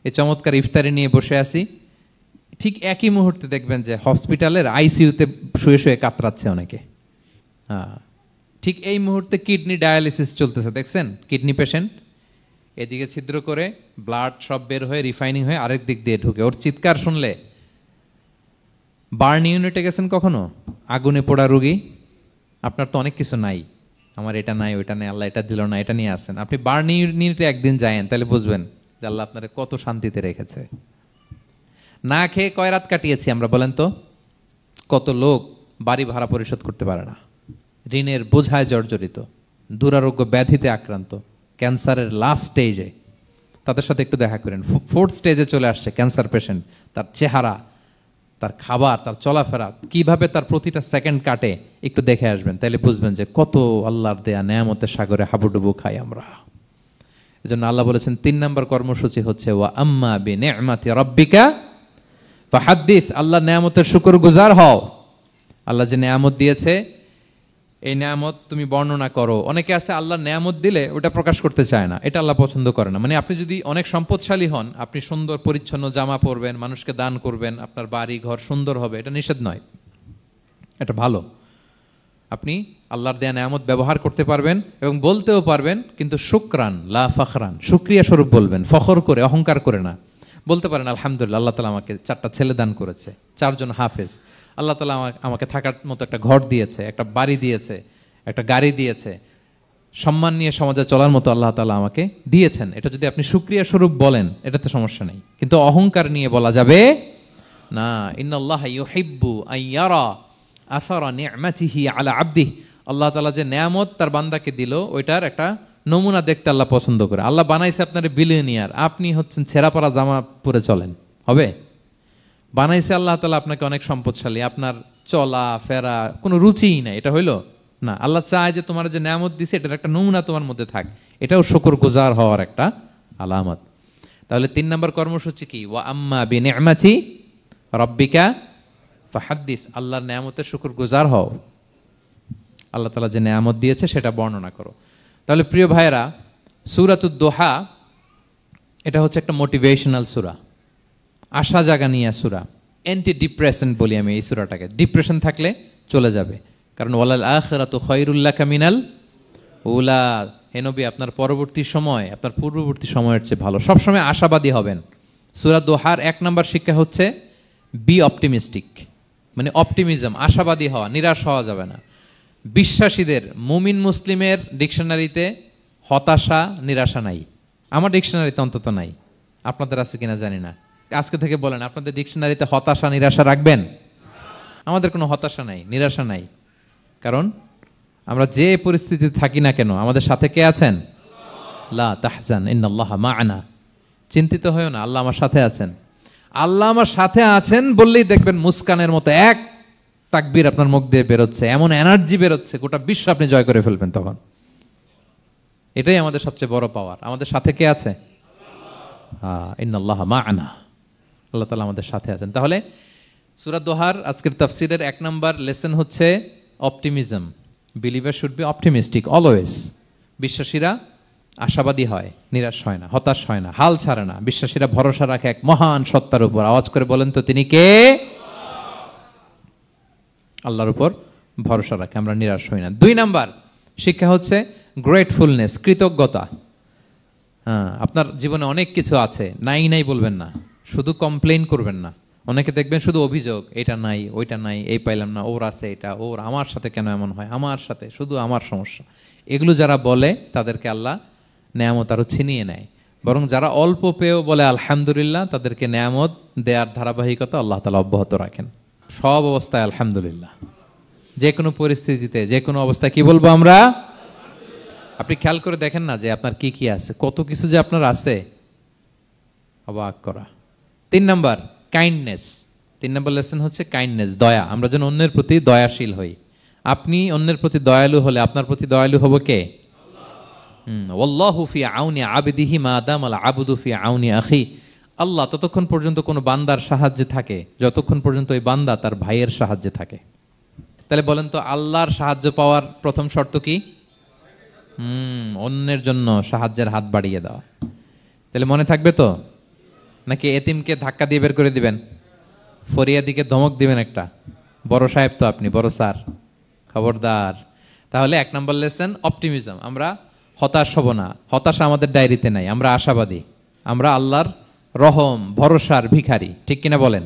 এই চমৎকার ইফতারি নিয়ে বসে আছি, ঠিক একই মুহূর্তে দেখবেন যে হসপিটালের আইসিইউতে শুয়ে শুয়ে কাতরাচ্ছে অনেকে। হ্যাঁ, ঠিক এই মুহূর্তে কিডনি ডায়ালিসিস চলতেছে, দেখছেন? কিডনি পেশেন্ট এদিকে ছিদ্র করে ব্লাড সব বের হয়ে রিফাইনিং হয়ে আরেক দিক দিয়ে ঢুকে, ওর চিৎকার শুনলে। বার্ন ইউনিটে গেছেন কখনো? আগুনে পোড়া রুগী, আপনার তো অনেক কিছু নাই, আমার এটা নাই, ওইটা নেই, আল্লাহ এটা দিল না, এটা নিয়ে আসেন। আপনি বার্ন ইউনিটে একদিন যায়েন, তাহলে বুঝবেন যে আল্লাহ আপনারে কত শান্তিতে রেখেছে। না খেয়ে কয় রাত কাটিয়েছি আমরা, বলেন তো? কত লোক বাড়ি ভাড়া পরিশোধ করতে পারে না, ঋণের বোঝায় জর্জরিত, দুরারোগ্য ব্যাধিতে আক্রান্ত, ক্যান্সারের লাস্ট স্টেজে। তাদের সাথে একটু দেখা করেন, 4th স্টেজে চলে আসছে ক্যান্সার পেশেন্ট। তার চেহারা, তার খাবার, তার চলাফেরা, কিভাবে তার প্রতিটা সেকেন্ড কাটে, একটু দেখে আসবেন, তাহলে বুঝবেন যে কত আল্লাহর দেয়া নেয়ামতের সাগরে হাবুডুবু খাই আমরা। এজন্য আল্লাহ বলেছেন 3 নম্বর কর্মসূচি হচ্ছে ওয়া আম্মা বিনিআমাতি রাব্বিকা ফাহাদ্দিস, আল্লাহ নেয়ামতের শুকরগুজার হও। আল্লাহ যে নেয়ামত দিয়েছে এই নেয়ামত তুমি বর্ণনা করো। অনেকে আছে আল্লাহ নেয়ামত দিলে ওটা প্রকাশ করতে চায় না, এটা আল্লাহ পছন্দ করে না। মানে আপনি যদি অনেক সম্পদশালী হন, আপনি সুন্দর পরিচ্ছন্ন জামা পরবেন, মানুষকে দান করবেন, আপনার বাড়ি ঘর সুন্দর হবে, এটা নিষেধ নয়, এটা ভালো। আপনি আল্লাহর দেয়া নেয়ামত ব্যবহার করতে পারবেন এবং বলতেও পারবেন, কিন্তু শুকরান লা ফখরান, শুকরিয়া স্বরূপ বলবেন, ফখর করে, অহংকার করে না। বলতে পারেন আলহামদুলিল্লাহ, আল্লাহ তাআলা আমাকে 4টা ছেলে দান করেছে, 4 জন হাফেজ, আল্লাহ তাআলা আমাকে থাকার মতো একটা ঘর দিয়েছে, একটা বাড়ি দিয়েছে, একটা গাড়ি দিয়েছে, সম্মান নিয়ে সমাজে চলার মতো আল্লাহ তাআলা আমাকে দিয়েছেন। এটা যদি আপনি শুকরিয়া স্বরূপ বলেন, এটাতে সমস্যা নেই, কিন্তু অহংকার নিয়ে বলা যাবে না। ইন্নাল্লাহা ইউহিব্বু আইয়ারা আসারা নি'মাতিহি আলা আবদিহি, আল্লাহ তাআলা যে নেয়ামত তার বান্দাকে দিল, ওইটার একটা নমুনা দেখতে আল্লাহ পছন্দ করে। আল্লাহ বানাইছে আপনার বিলিয়নিয়ার, আপনি হচ্ছেন ছেঁড়াপাড়া জামা পরে চলেন, হবে? বানাইছে আল্লাহ তাআলা আপনাকে অনেক সম্পদশালী, আপনার চলা ফেরা কোনো রুচিই নাই, এটা হইলো না। আল্লাহ চায় যে তোমার যে নেয়ামত দিছে এটার একটা নমুনা তোমার মধ্যে থাক, এটাও শুকরগুজার হওয়ার একটা আলামত। তাহলে 3 নম্বর কর্মসূচি কি? ওয়া আম্মা বিনি'মাতি রাব্বিকা ফাহাদ্দিস, আল্লাহর নেয়ামতের শুকরগুজার হও, আল্লাহ তাআলা যে নেয়ামত দিয়েছে সেটা বর্ণনা করো। তাহলে প্রিয় ভাইয়েরা, সূরাতুদ দোহা এটা হচ্ছে একটা মোটিভেশনাল সূরা, আশা জাগানিয়া সূরা, অ্যান্টি ডিপ্রেশন বলি আমি এই সূরাটাকে। ডিপ্রেশন থাকলে চলে যাবে, কারণ ওয়ালাল আখিরাতু খায়রুল লাকা মিনাল উলা, হে নবী আপনার পরবর্তী সময় আপনার পূর্ববর্তী সময়ের চেয়ে ভালো। সবসময় আশাবাদী হবেন। সূরা দোহার 1 নম্বর শিক্ষা হচ্ছে বি অপটিমিস্টিক, মানে অপটিমিজম, আশাবাদী হওয়া, নিরাশ হওয়া যাবে না। বিশ্বাসীদের, মুমিন মুসলিমের ডিকশনারিতে হতাশা নিরাশা নাই, আমার ডিকশনারিতে অন্তত নাই, আপনাদের আছে কিনা জানি না। আজকে থেকে বলেন আপনাদের ডিকশনারিতে হতাশা নিরাশা রাখবেন? আমাদের কোনো হতাশা নাই, নিরাশা নাই, কারণ আমরা যে পরিস্থিতিতে থাকি না কেন আমাদের সাথে কে আছেন? লা তাহজান ইন্নাল্লাহা মা'ানা, চিন্তিত হয়ো না, আল্লাহ আমার সাথে আছেন। আল্লাহ আমার সাথে আছেন বললেই দেখবেন মুস্কানের মতো এক তাকবীর আপনার মুখ দিয়ে বেরোচ্ছে, এমন এনার্জি বেরোচ্ছে, গোটা বিশ্ব আপনি জয় করে ফেলবেন তখন। এটাই আমাদের সবচেয়ে বড় পাওয়ার। আমাদের সাথে কে আছে? ইন্নাল্লাহা মা'ানা, আল্লাহ তাআলা আমাদের সাথে আছেন। তাহলে সূরা দোহার আজকের তাফসীরের 1 নম্বর লেসন হচ্ছে optimism. Believer should be optimistic always. বিশ্বাসীরা আশাবাদী হয়, নিরাশ হয় না, হতাশ হয় না, হাল ছাড়ে না। বিশ্বাসীরা ভরসা রাখে এক মহান সত্তার উপর। আওয়াজ করে বলেন তো তিনি কে? আল্লাহর উপর ভরসা রাখে, আমরা নিরাশ হই না। 2 নাম্বার শিক্ষা হচ্ছে গ্রেটফুলনেস, কৃতজ্ঞতা। আপনার জীবনে অনেক কিছু আছে, নাই নাই বলবেন না, শুধু কমপ্লেইন করবেন না। অনেকে দেখবেন শুধু অভিযোগ, এটা নাই ওইটা নাই, এই পাইলাম না, ওর আছে এটা, ওর, আমার সাথে কেন এমন হয়, আমার সাথে শুধু আমার সমস্যা। এগুলো যারা বলে তাদেরকে আল্লাহ নেয়ামত আরো ছিনিয়ে নেয়। বরং যারা অল্প পেয়েও বলে আলহামদুলিল্লাহ, তাদেরকে নেয়ামত দেওয়ার ধারাবাহিকতা আল্লাহ তাআলা অব্যাহত রাখেন। সব অবস্থায় আলহামদুলিল্লাহ, যে কোনো পরিস্থিতিতে, যে কোনো অবস্থায় কি বলবো আমরা? আপনি খেয়াল করে দেখেন না যে আপনার কি কি আছে, কত কিছু যে আপনার আছে, অবাক করা। 3 নাম্বার কাইন্ডনেস। 3 নম্বর লেসন হচ্ছে কাইন্ডনেস, দয়া। আমরা যেন অন্যের প্রতি দয়াশীল হই। আপনি অন্যের প্রতি দয়ালু হলে আপনার প্রতি দয়ালু হবো কে? ওয়াল্লাহু ফি আউনি আবদিহি মা দামাল আবদু ফি আউনি আখি। আল্লাহ ততক্ষণ পর্যন্ত কোনো বান্দার সাহায্যে থাকে যতক্ষণ পর্যন্ত ওই বান্দা তার ভাইয়ের সাহায্যে থাকে। তাহলে বলেন তো, আল্লাহর সাহায্য পাওয়ার প্রথম শর্ত কি? অন্যের জন্য সাহায্যের হাত বাড়িয়ে দেওয়া। তাহলে মনে থাকবে তো? নাকি এতিমকে ধাক্কা দিয়ে বের করে দিবেন? ফরিয়াদিকে ধমক দিবেন একটা? বড় সাহেব তো আপনি, বড় স্যার, খবরদার। তাহলে 1 নম্বর লেসন অপটিমিজম। আমরা হতাশ হব না, হতাশা আমাদের ডায়েরিতে নাই, আমরা আশাবাদী, আমরা আল্লাহর রহম ভরসার ভিখারি, ঠিক কিনা বলেন?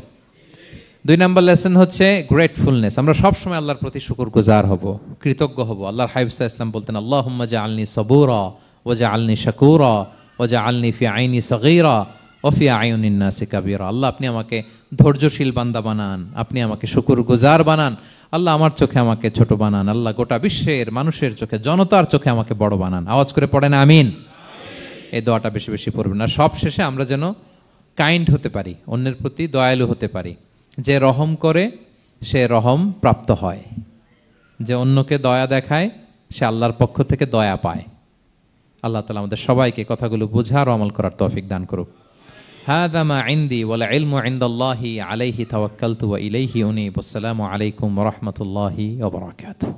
2 নম্বর লেসন হচ্ছে গ্রেটফুলনেস। আমরা সবসময় আল্লাহর প্রতি শুকরগুজার হব, কৃতজ্ঞ হব। আল্লাহর হাবিব সাল্লাল্লাহু আলাইহি ওয়াসাল্লাম বলতেন, আল্লাহুম্মা জাআলনি সাবুরা ওয়া জাআলনি শাকুরা ওয়া জাআলনি ফি আইনি সগীরা ওয়া ফি আয়ুনিন নাসি কাবীরা। আল্লাহ আপনি আমাকে ধৈর্যশীল বান্দা বানান, আপনি আমাকে শুকরগুজার বানান। আল্লাহ আমার চোখে আমাকে ছোট বানান, আল্লাহ গোটা বিশ্বের মানুষের চোখে, জনতার চোখে আমাকে বড় বানান। আওয়াজ করে পড়েন আমিন। এই দোয়াটা বেশি বেশি পড়বেন। আর সব শেষে আমরা যেন কাইন্ড হতে পারি, অন্যের প্রতি দয়ালু হতে পারি। যে রহম করে সে রহম প্রাপ্ত হয়, যে অন্যকে দয়া দেখায় সে আল্লাহর পক্ষ থেকে দয়া পায়। আল্লাহ তাআলা আমাদের সবাইকে কথাগুলো বোঝার ও আমল করার তৌফিক দান করুক। হাযা মা ইনদি ওয়াল ইলমু ইনদাল্লাহি আলাইহি তাওয়াক্কালতু ওয়া ইলাইহি উনীব। আসসালামু আলাইকুম ওয়া রাহমাতুল্লাহি ওয়া বারাকাতুহু।